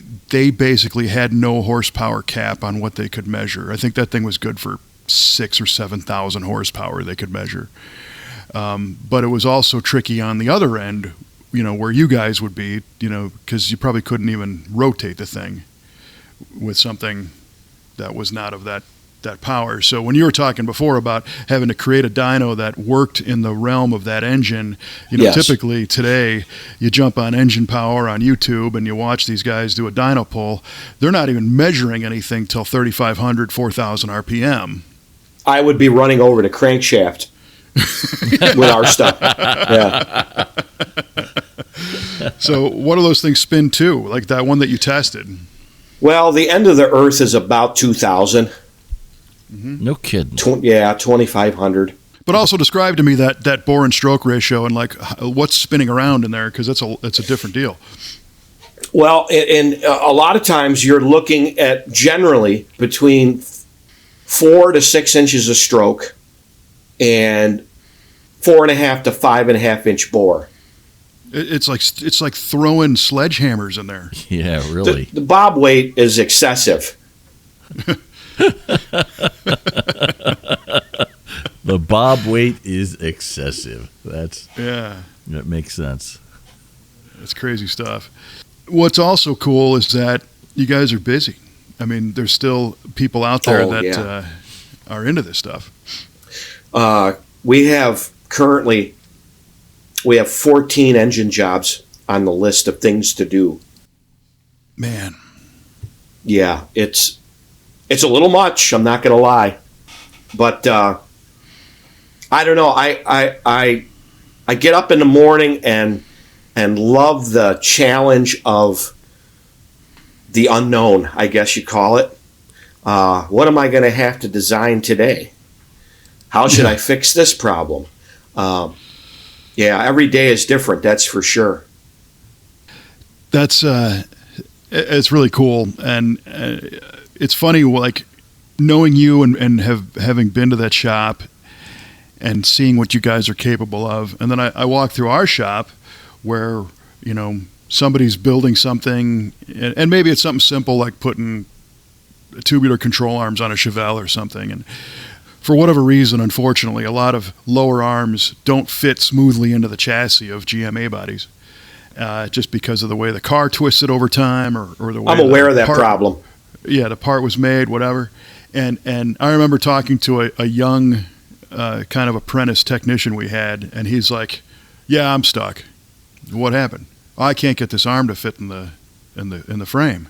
A: basically had no horsepower cap on what they could measure. I think that thing was good for 6,000 or 7,000 horsepower they could measure. But it was also tricky on the other end, where you guys would be, because you probably couldn't even rotate the thing with something that was not of that power. So when you were talking before about having to create a dyno that worked in the realm of that engine,
C: Yes.
A: Typically today you jump on Engine Power on YouTube and you watch these guys do a dyno pull. They're not even measuring anything till 3,500, 4,000 RPM.
C: I would be running over the crankshaft with our stuff. Yeah.
A: So what do those things spin to? Like that one that you tested?
C: Well, the end of the Earth is about 2,000.
B: No kidding.
C: 2,500.
A: But also describe to me that bore and stroke ratio and like what's spinning around in there, because it's a different deal.
C: Well, and a lot of times you're looking at generally between 4 to 6 inches of stroke and 4.5 to 5.5 inch bore.
A: It's like throwing sledgehammers in there.
B: Yeah, really.
C: The bob weight is excessive.
B: The bob weight is excessive. That makes sense.
A: That's crazy stuff. What's also cool is that you guys are busy. I mean, there's still people out there are into this stuff.
C: We have 14 engine jobs on the list of things to do.
A: Man.
C: Yeah, it's a little much, I'm not going to lie. But I don't know. I get up in the morning and love the challenge of the unknown, I guess you call it. What am I going to have to design today? How should I fix this problem? Every day is different, that's for sure.
A: That's it's really cool, and it's funny, like knowing you and having been to that shop and seeing what you guys are capable of. And then I walk through our shop where somebody's building something, and maybe it's something simple like putting tubular control arms on a Chevelle or something, and for whatever reason, unfortunately, a lot of lower arms don't fit smoothly into the chassis of GMA bodies, just because of the way the car twisted over time, or the way
C: I'm aware of that problem.
A: Yeah, the part was made, whatever. And I remember talking to a young kind of apprentice technician we had, and he's like, "Yeah, I'm stuck. What happened? I can't get this arm to fit in the frame."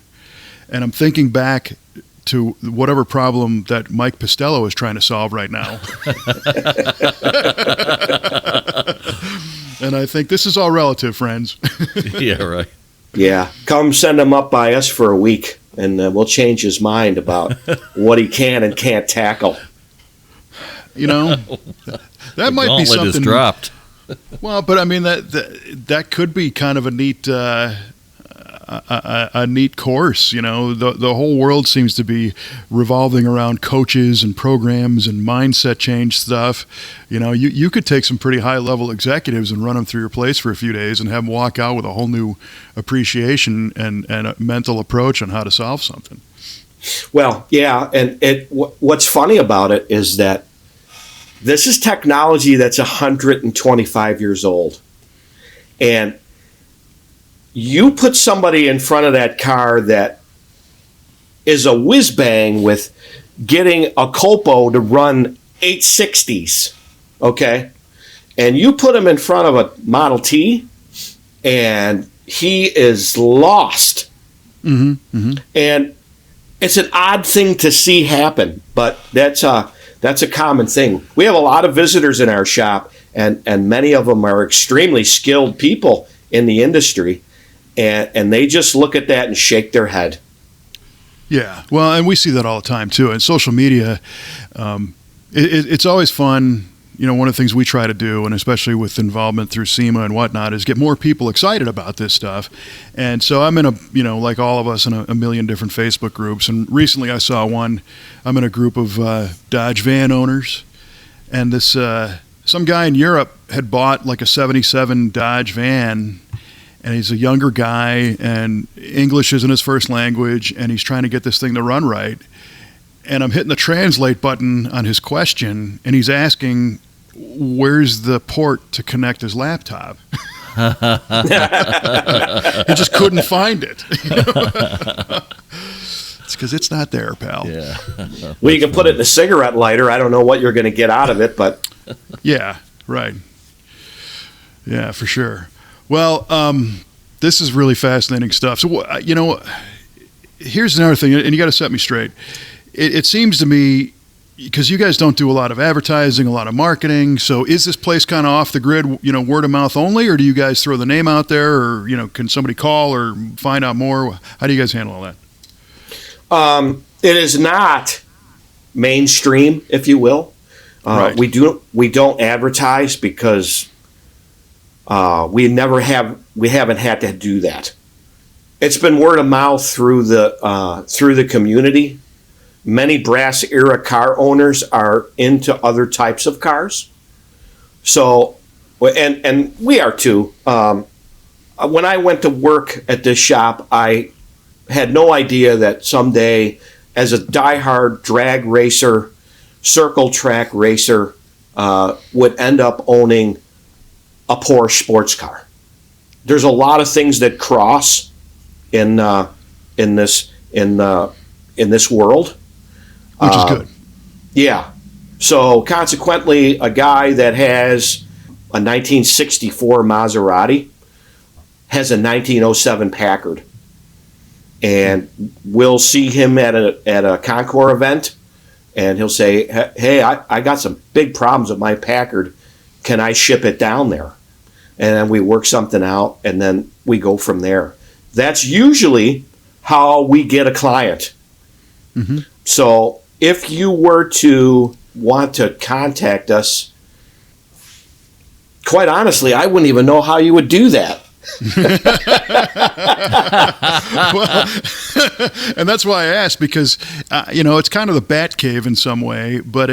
A: And I'm thinking back to whatever problem that Mike Pistello is trying to solve right now. And I think this is all relative, friends.
B: Yeah, right.
C: Yeah, come send him up by us for a week, and we'll change his mind about what he can and can't tackle.
A: You know, that might be something.
B: Is dropped.
A: Well, but I mean that could be kind of a neat course. You know, the whole world seems to be revolving around coaches and programs and mindset change stuff. You know, you could take some pretty high level executives and run them through your place for a few days and have them walk out with a whole new appreciation and a mental approach on how to solve something.
C: Well, yeah, and what's funny about it is that this is technology that's 125 years old. And you put somebody in front of that car that is a whiz-bang with getting a Copo to run 860s, okay? And you put him in front of a Model T, and he is lost.
A: Mm-hmm, mm-hmm.
C: And it's an odd thing to see happen, but that's a common thing. We have a lot of visitors in our shop, and many of them are extremely skilled people in the industry, and they just look at that and shake their head.
A: Yeah, well, and we see that all the time too. And social media, it's always fun. You know, one of the things we try to do, and especially with involvement through SEMA and whatnot, is get more people excited about this stuff. And so I'm in like all of us, in a million different Facebook groups. And recently I saw one. I'm in a group of Dodge van owners, and this some guy in Europe had bought like a '77 Dodge van. And he's a younger guy, and English isn't his first language, and he's trying to get this thing to run right. And I'm hitting the translate button on his question, and he's asking, where's the port to connect his laptop? He just couldn't find it. It's because it's not there, pal.
B: Yeah.
C: Well, you can put it in a cigarette lighter. I don't know what you're going to get out of it, but...
A: Yeah, right. Yeah, for sure. Well, this is really fascinating stuff. So, you know, here's another thing, and you got to set me straight. It seems to me, because you guys don't do a lot of advertising, a lot of marketing, so is this place kind of off the grid, you know, word of mouth only, or do you guys throw the name out there, or, you know, can somebody call or find out more? How do you guys handle all that?
C: It is not mainstream, if you will.
A: Right.
C: We don't advertise because... we haven't had to do that. It's been word of mouth through the community. Many brass era car owners are into other types of cars. So, and we are too. When I went to work at this shop, I had no idea that someday, as a diehard drag racer, circle track racer, would end up owning a Porsche sports car. There's a lot of things that cross in this world,
A: Which is good.
C: Yeah. So consequently, a guy that has a 1964 Maserati has a 1907 Packard, and we'll see him at a Concours event, and he'll say, "Hey, I got some big problems with my Packard. Can I ship it down there?" And then we work something out, and then we go from there. That's usually how we get a client.
A: Mm-hmm.
C: So if you were to want to contact us, quite honestly, I wouldn't even know how you would do that.
A: And that's why I asked, because it's kind of the bat cave in some way, but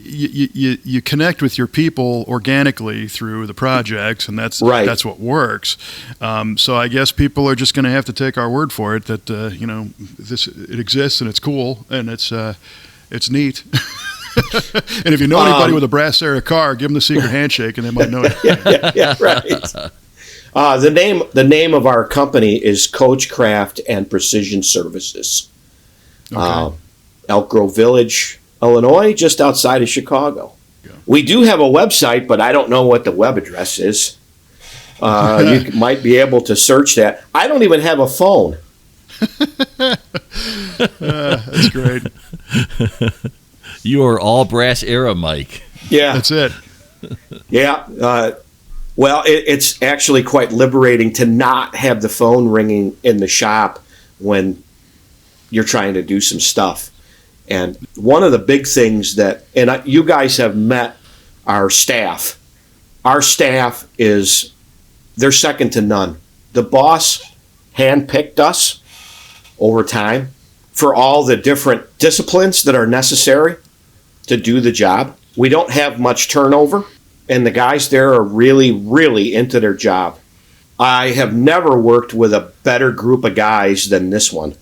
A: you connect with your people organically through the projects, and that's
C: Right.
A: that's what works. So I guess people are just going to have to take our word for it that it exists and it's cool and it's neat. And if you know anybody with a brass era car, give them the secret handshake, and they might know it.
C: Yeah, right. The name of our company is Coachcraft and Precision Services.
A: Okay.
C: Elk Grove Village, Illinois, just outside of Chicago.
A: Yeah.
C: We do have a website, but I don't know what the web address is. You might be able to search that. I don't even have a phone.
A: That's great.
B: You are all brass era, Mike.
C: Yeah,
A: That's it.
C: yeah. Well, it's actually quite liberating to not have the phone ringing in the shop when you're trying to do some stuff. And one of the big things you guys have met our staff. Our staff they're second to none. The boss handpicked us over time for all the different disciplines that are necessary to do the job. We don't have much turnover, and the guys there are really, really into their job. I have never worked with a better group of guys than this one,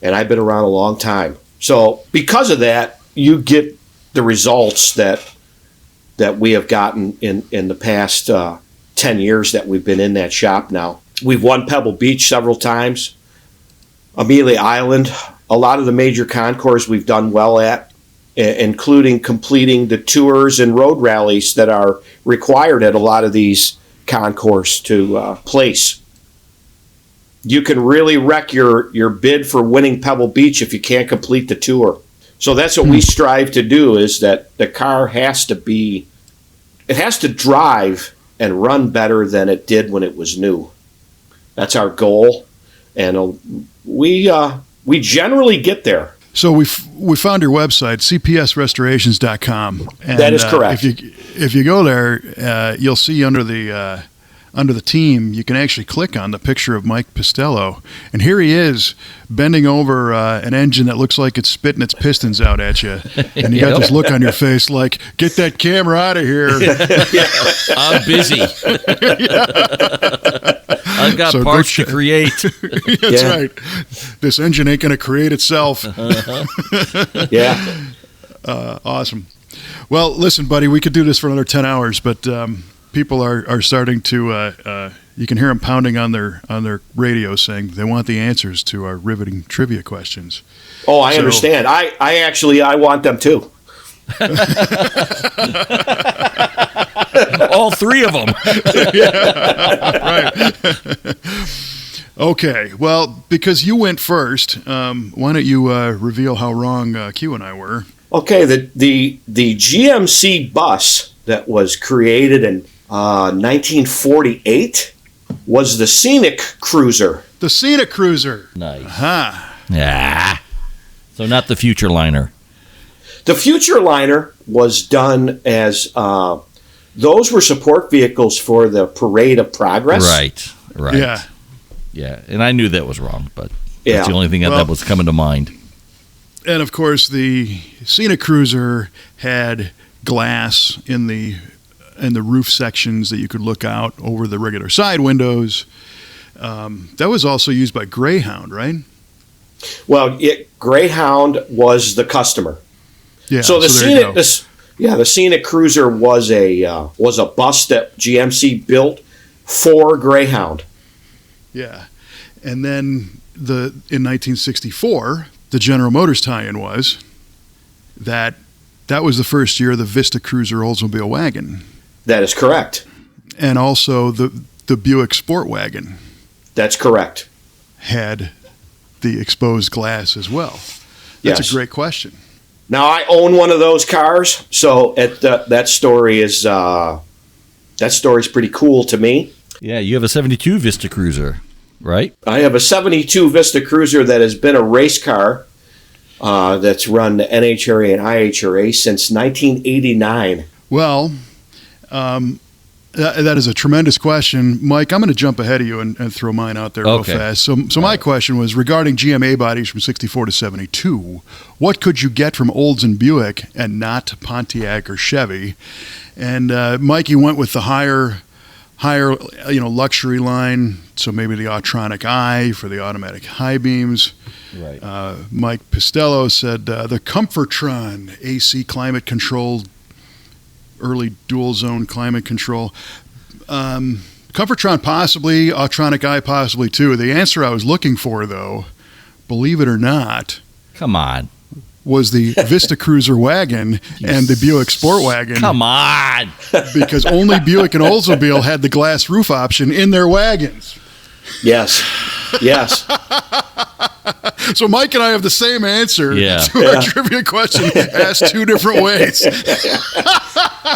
C: and I've been around a long time. So because of that, you get the results that we have gotten in the past 10 years that we've been in that shop now. We've won Pebble Beach several times, Amelia Island, a lot of the major concours we've done well at, including completing the tours and road rallies that are required at a lot of these concours to place. You can really wreck your bid for winning Pebble Beach if you can't complete the tour. So that's what we strive to do, is that the car has to drive and run better than it did when it was new. That's our goal, and we generally get there.
A: So we found your website, cpsrestorations.com. And,
C: that is correct.
A: If you go there, you'll see under the team, you can actually click on the picture of Mike Pistello. And here he is bending over an engine that looks like it's spitting its pistons out at you. And you got this look on your face like, get that camera out of here.
B: I'm busy. I've got parts to create.
A: That's right. This engine ain't going to create itself.
C: Yeah.
A: Awesome. Well, listen, buddy, we could do this for another 10 hours, but people are starting to you can hear them pounding on their radio saying they want the answers to our riveting trivia questions.
C: Oh, I understand. I want them too.
B: All three of them.
A: Right. Okay. Well, because you went first, why don't you reveal how wrong Q and I were?
C: Okay. The GMC bus that was created in 1948 was the Scenic Cruiser.
A: The Scenic Cruiser.
B: Nice.
A: Aha.
B: Yeah. So not the Future Liner.
C: The Future Liner was done as those were support vehicles for the Parade of Progress.
B: Right.
A: Yeah.
B: Yeah. And I knew that was wrong, but
C: Yeah.
B: that's the only thing that was coming to mind.
A: And of course, the Scenic Cruiser had glass in the roof sections that you could look out over the regular side windows. That was also used by Greyhound, right?
C: Well, Greyhound was the customer.
A: Yeah.
C: So the
A: there you go.
C: the Scenic Cruiser was a bus that GMC built for Greyhound.
A: Yeah. And then in 1964, the General Motors tie-in was that was the first year of the Vista Cruiser Oldsmobile wagon.
C: That is correct.
A: And also the Buick Sport wagon
C: That's correct.
A: had the exposed glass as well. That's
C: Yes.
A: a great question.
C: Now I own one of those cars, so that story's pretty cool to me.
B: Yeah, you have a 72 Vista Cruiser, right?
C: I have a 72 Vista Cruiser that has been a race car that's run the NHRA and IHRA since 1989.
A: Well, That is a tremendous question. Mike, I'm going to jump ahead of you and throw mine out there real fast. So my question was regarding GMA bodies from 64 to 72. What could you get from Olds and Buick and not Pontiac or Chevy? And Mike, you went with the higher luxury line, so maybe the Autronic I for the automatic high beams.
B: Right.
A: Mike Pistello said the Comfortron AC climate controlled early dual zone climate control. Comfortron possibly, Autronic I possibly too. The answer I was looking for, though, believe it or not,
B: Come on.
A: was the Vista Cruiser wagon and the Buick Sport wagon.
B: Come on.
A: Because only Buick and Oldsmobile had the glass roof option in their wagons.
C: Yes.
A: So Mike and I have the same answer to our trivia question asked two different ways.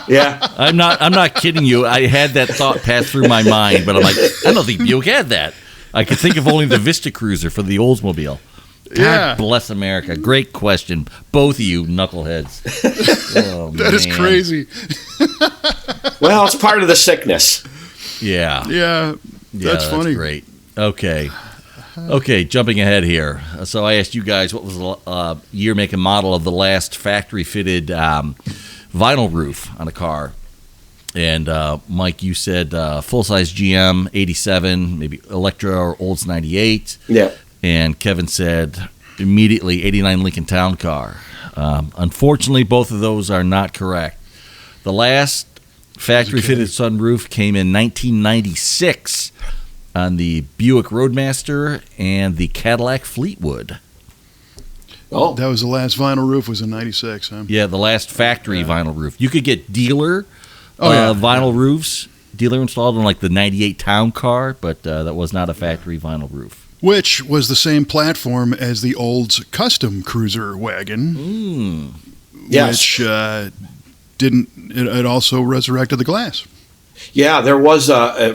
C: Yeah.
B: I'm not kidding you. I had that thought pass through my mind, but I'm like, I don't think Buick had that. I could think of only the Vista Cruiser for the Oldsmobile. God bless America. Great question. Both of you knuckleheads. Oh,
A: that is crazy.
C: Well, it's part of the sickness.
B: Yeah.
A: Yeah. That's funny.
B: Great. Okay, jumping ahead here. So I asked you guys what was the year, make, and model of the last factory-fitted vinyl roof on a car. And Mike, you said full-size GM 87, maybe Electra or Olds 98.
C: Yeah.
B: And Kevin said immediately 89 Lincoln Town Car. Unfortunately, both of those are not correct. The last factory-fitted sunroof came in 1996 on the Buick Roadmaster and the Cadillac Fleetwood.
C: Oh,
A: that was the last vinyl roof was in 96, huh?
B: Yeah, the last factory vinyl roof. You could get dealer vinyl roofs, dealer installed on like the 98 Town Car, but that was not a factory vinyl roof.
A: Which was the same platform as the Olds custom cruiser wagon.
C: Yes.
A: Which it also resurrected the glass.
C: Yeah, there was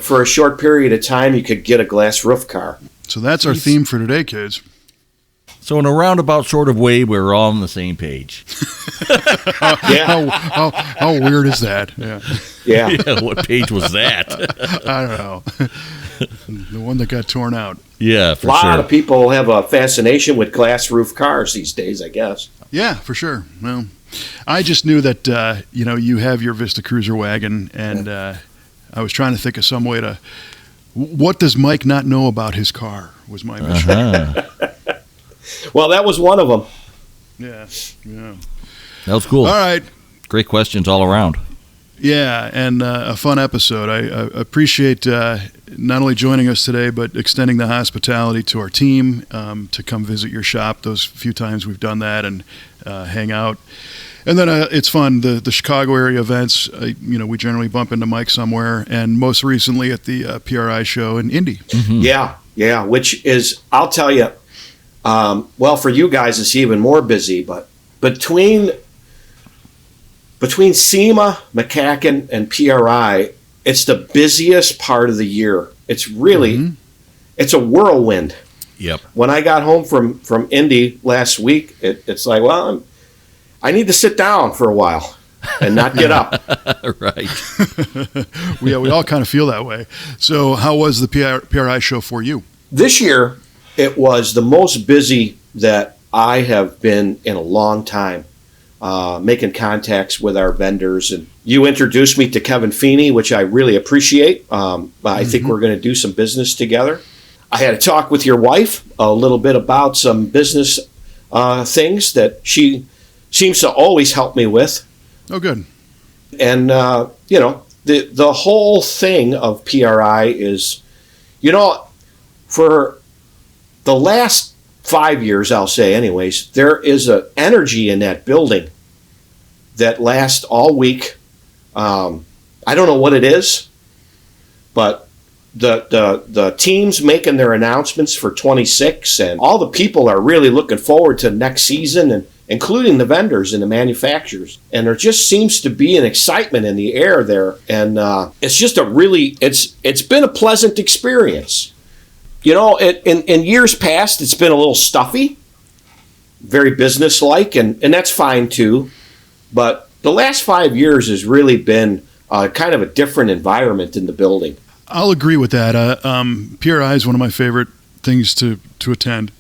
C: for a short period of time you could get a glass roof car.
A: So that's our theme for today, kids.
B: So in a roundabout sort of way, we're all on the same page.
C: Yeah.
A: How weird is that?
C: Yeah.
B: What page was that?
A: I don't know. The one that got torn out.
B: Yeah, for
C: sure. A
B: sure.
C: lot of people have a fascination with glass roof cars these days, I guess.
A: Yeah, for sure. Well, I just knew that you have your Vista Cruiser wagon, and I was trying to think of some way to. What does Mike not know about his car? Was my mission.
C: Well, that was one of them.
A: Yeah.
B: That was cool.
A: All right.
B: Great questions all around.
A: Yeah, and a fun episode. I appreciate not only joining us today, but extending the hospitality to our team to come visit your shop those few times we've done that and hang out. And then it's fun, the Chicago area events, we generally bump into Mike somewhere, and most recently at the PRI show in Indy.
C: Mm-hmm. Yeah, which is, I'll tell you, well, for you guys it's even more busy, but between SEMA, McCacken, and PRI, it's the busiest part of the year. It's really, it's a whirlwind.
B: Yep.
C: When I got home from Indy last week, it's like, well, I need to sit down for a while and not get up.
B: Right.
A: We all kind of feel that way. So how was the PRI show for you?
C: This year, it was the most busy that I have been in a long time. Making contacts with our vendors, and you introduced me to Kevin Feeney, which I really appreciate. I think we're going to do some business together. I had a talk with your wife a little bit about some business things that she seems to always help me with.
A: Oh, good.
C: And the whole thing of PRI is, for the last 5 years, I'll say anyways, there is an energy in that building that lasts all week. I don't know what it is, but the teams making their announcements for 26, and all the people are really looking forward to next season, and including the vendors and the manufacturers. And there just seems to be an excitement in the air there, and it's just it's been a pleasant experience. In years past, it's been a little stuffy, very businesslike, and that's fine too. But the last 5 years has really been kind of a different environment in the building.
A: I'll agree with that. PRI is one of my favorite things to attend.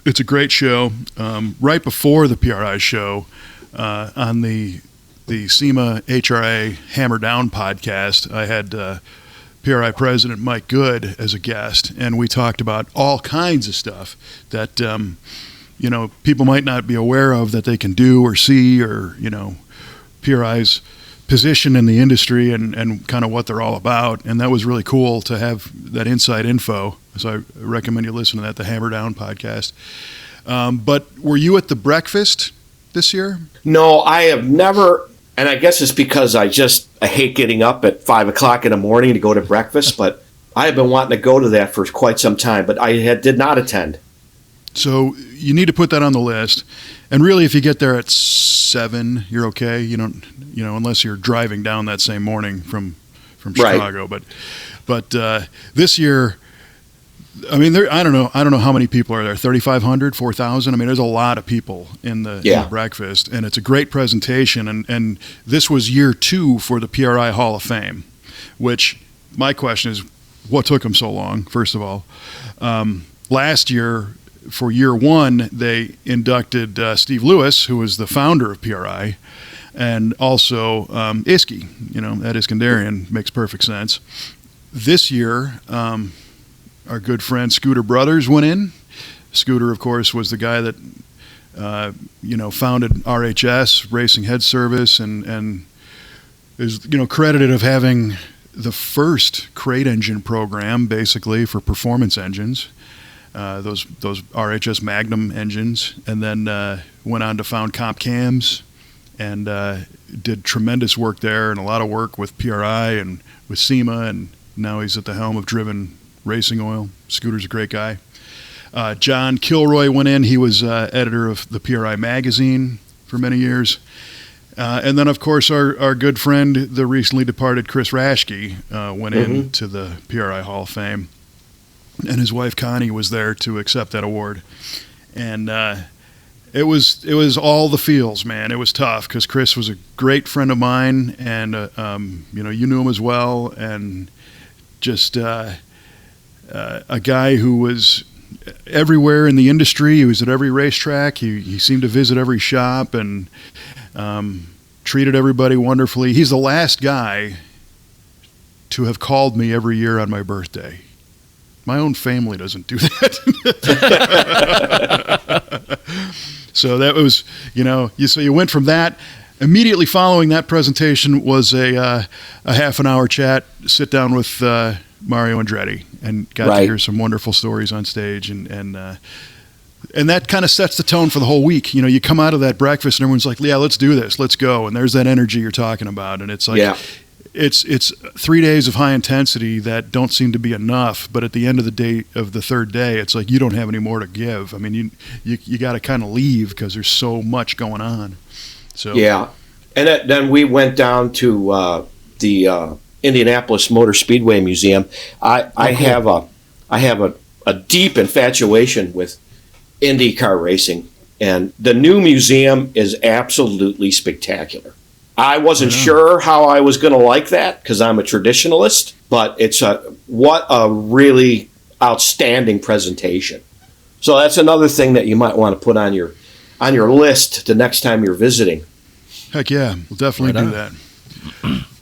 A: It's a great show. Right before the PRI show, on the SEMA HRA Hammer Down podcast, I had PRI President Mike Good as a guest, and we talked about all kinds of stuff that people might not be aware of that they can do or see, or PRI's position in the industry and kind of what they're all about. And that was really cool to have that inside info. So I recommend you listen to that, the Hammer Down podcast. But were you at the breakfast this year?
C: No, I have never, and I guess it's because I hate getting up at 5 o'clock in the morning to go to breakfast, but I have been wanting to go to that for quite some time, but I did not attend.
A: So you need to put that on the list. And really, if you get there at 7, you're okay. You don't, unless you're driving down that same morning from Chicago. Right. But this year, I mean, I don't know how many people are there. 3,500, 4,000. I mean, there's a lot of people in the breakfast, and it's a great presentation. And this was year 2 for the PRI Hall of Fame, which my question is, what took them so long? First of all, last year, for year 1, they inducted Steve Lewis, who was the founder of PRI, and also Iski. That Iskandarian makes perfect sense. This year, our good friend Scooter Brothers went in. Scooter, of course, was the guy that founded RHS, Racing Head Service, and is credited of having the first crate engine program, basically, for performance engines. Those RHS Magnum engines, and then went on to found Comp Cams, and did tremendous work there, and a lot of work with PRI and with SEMA, and now he's at the helm of Driven Racing Oil. Scooter's a great guy. John Kilroy went in. He was editor of the PRI magazine for many years. And then, of course, our good friend, the recently departed Chris Raschke, went into the PRI Hall of Fame. And his wife Connie was there to accept that award, and it was all the feels, man. It was tough because Chris was a great friend of mine, and you knew him as well, and just a guy who was everywhere in the industry. He was at every racetrack. He seemed to visit every shop and treated everybody wonderfully. He's the last guy to have called me every year on my birthday. My own family doesn't do that. So that was, so you went from that. Immediately following that presentation was a half an hour chat, sit down with Mario Andretti, and got to hear some wonderful stories on stage, and that kind of sets the tone for the whole week. You come out of that breakfast and everyone's like, yeah, let's do this, let's go, and there's that energy you're talking about, and it's like, It's 3 days of high intensity that don't seem to be enough, but at the end of the third day, it's like you don't have any more to give. I mean, you got to kind of leave because there's so much going on. So
C: and then we went down to the Indianapolis Motor Speedway Museum. I have a deep infatuation with IndyCar racing, and the new museum is absolutely spectacular. I wasn't sure how I was going to like that because I'm a traditionalist, but what a really outstanding presentation. So that's another thing that you might want to put on your list the next time you're visiting.
A: Heck yeah, we'll definitely do that.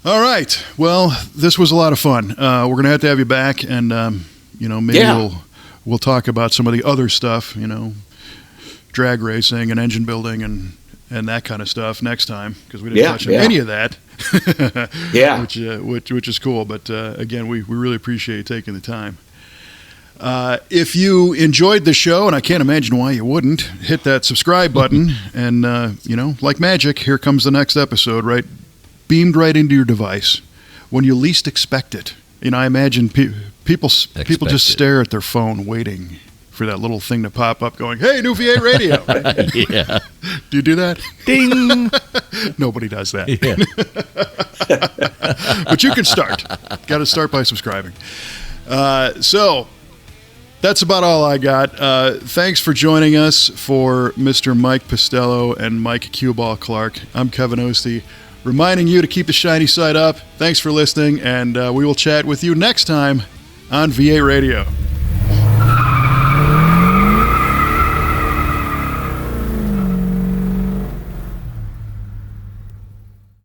A: All right. Well, this was a lot of fun. We're going to have you back, and maybe we'll talk about some of the other stuff, drag racing and engine building and that kind of stuff next time, because we didn't touch on any of that. which is cool. But again, we really appreciate you taking the time. If you enjoyed the show, and I can't imagine why you wouldn't, hit that subscribe button, and like magic, here comes the next episode, right, beamed right into your device when you least expect it. I imagine people just stare at their phone waiting for that little thing to pop up going, hey, new V8 radio.
B: Yeah.
A: Do you do that?
B: Ding.
A: Nobody does that.
B: Yeah.
A: But you can start. Got to start by subscribing. So that's about all I got. Thanks for joining us for Mr. Mike Pistello and Mike Cueball Clark. I'm Kevin Ostie. reminding you to keep the shiny side up. Thanks for listening, and we will chat with you next time on VA Radio.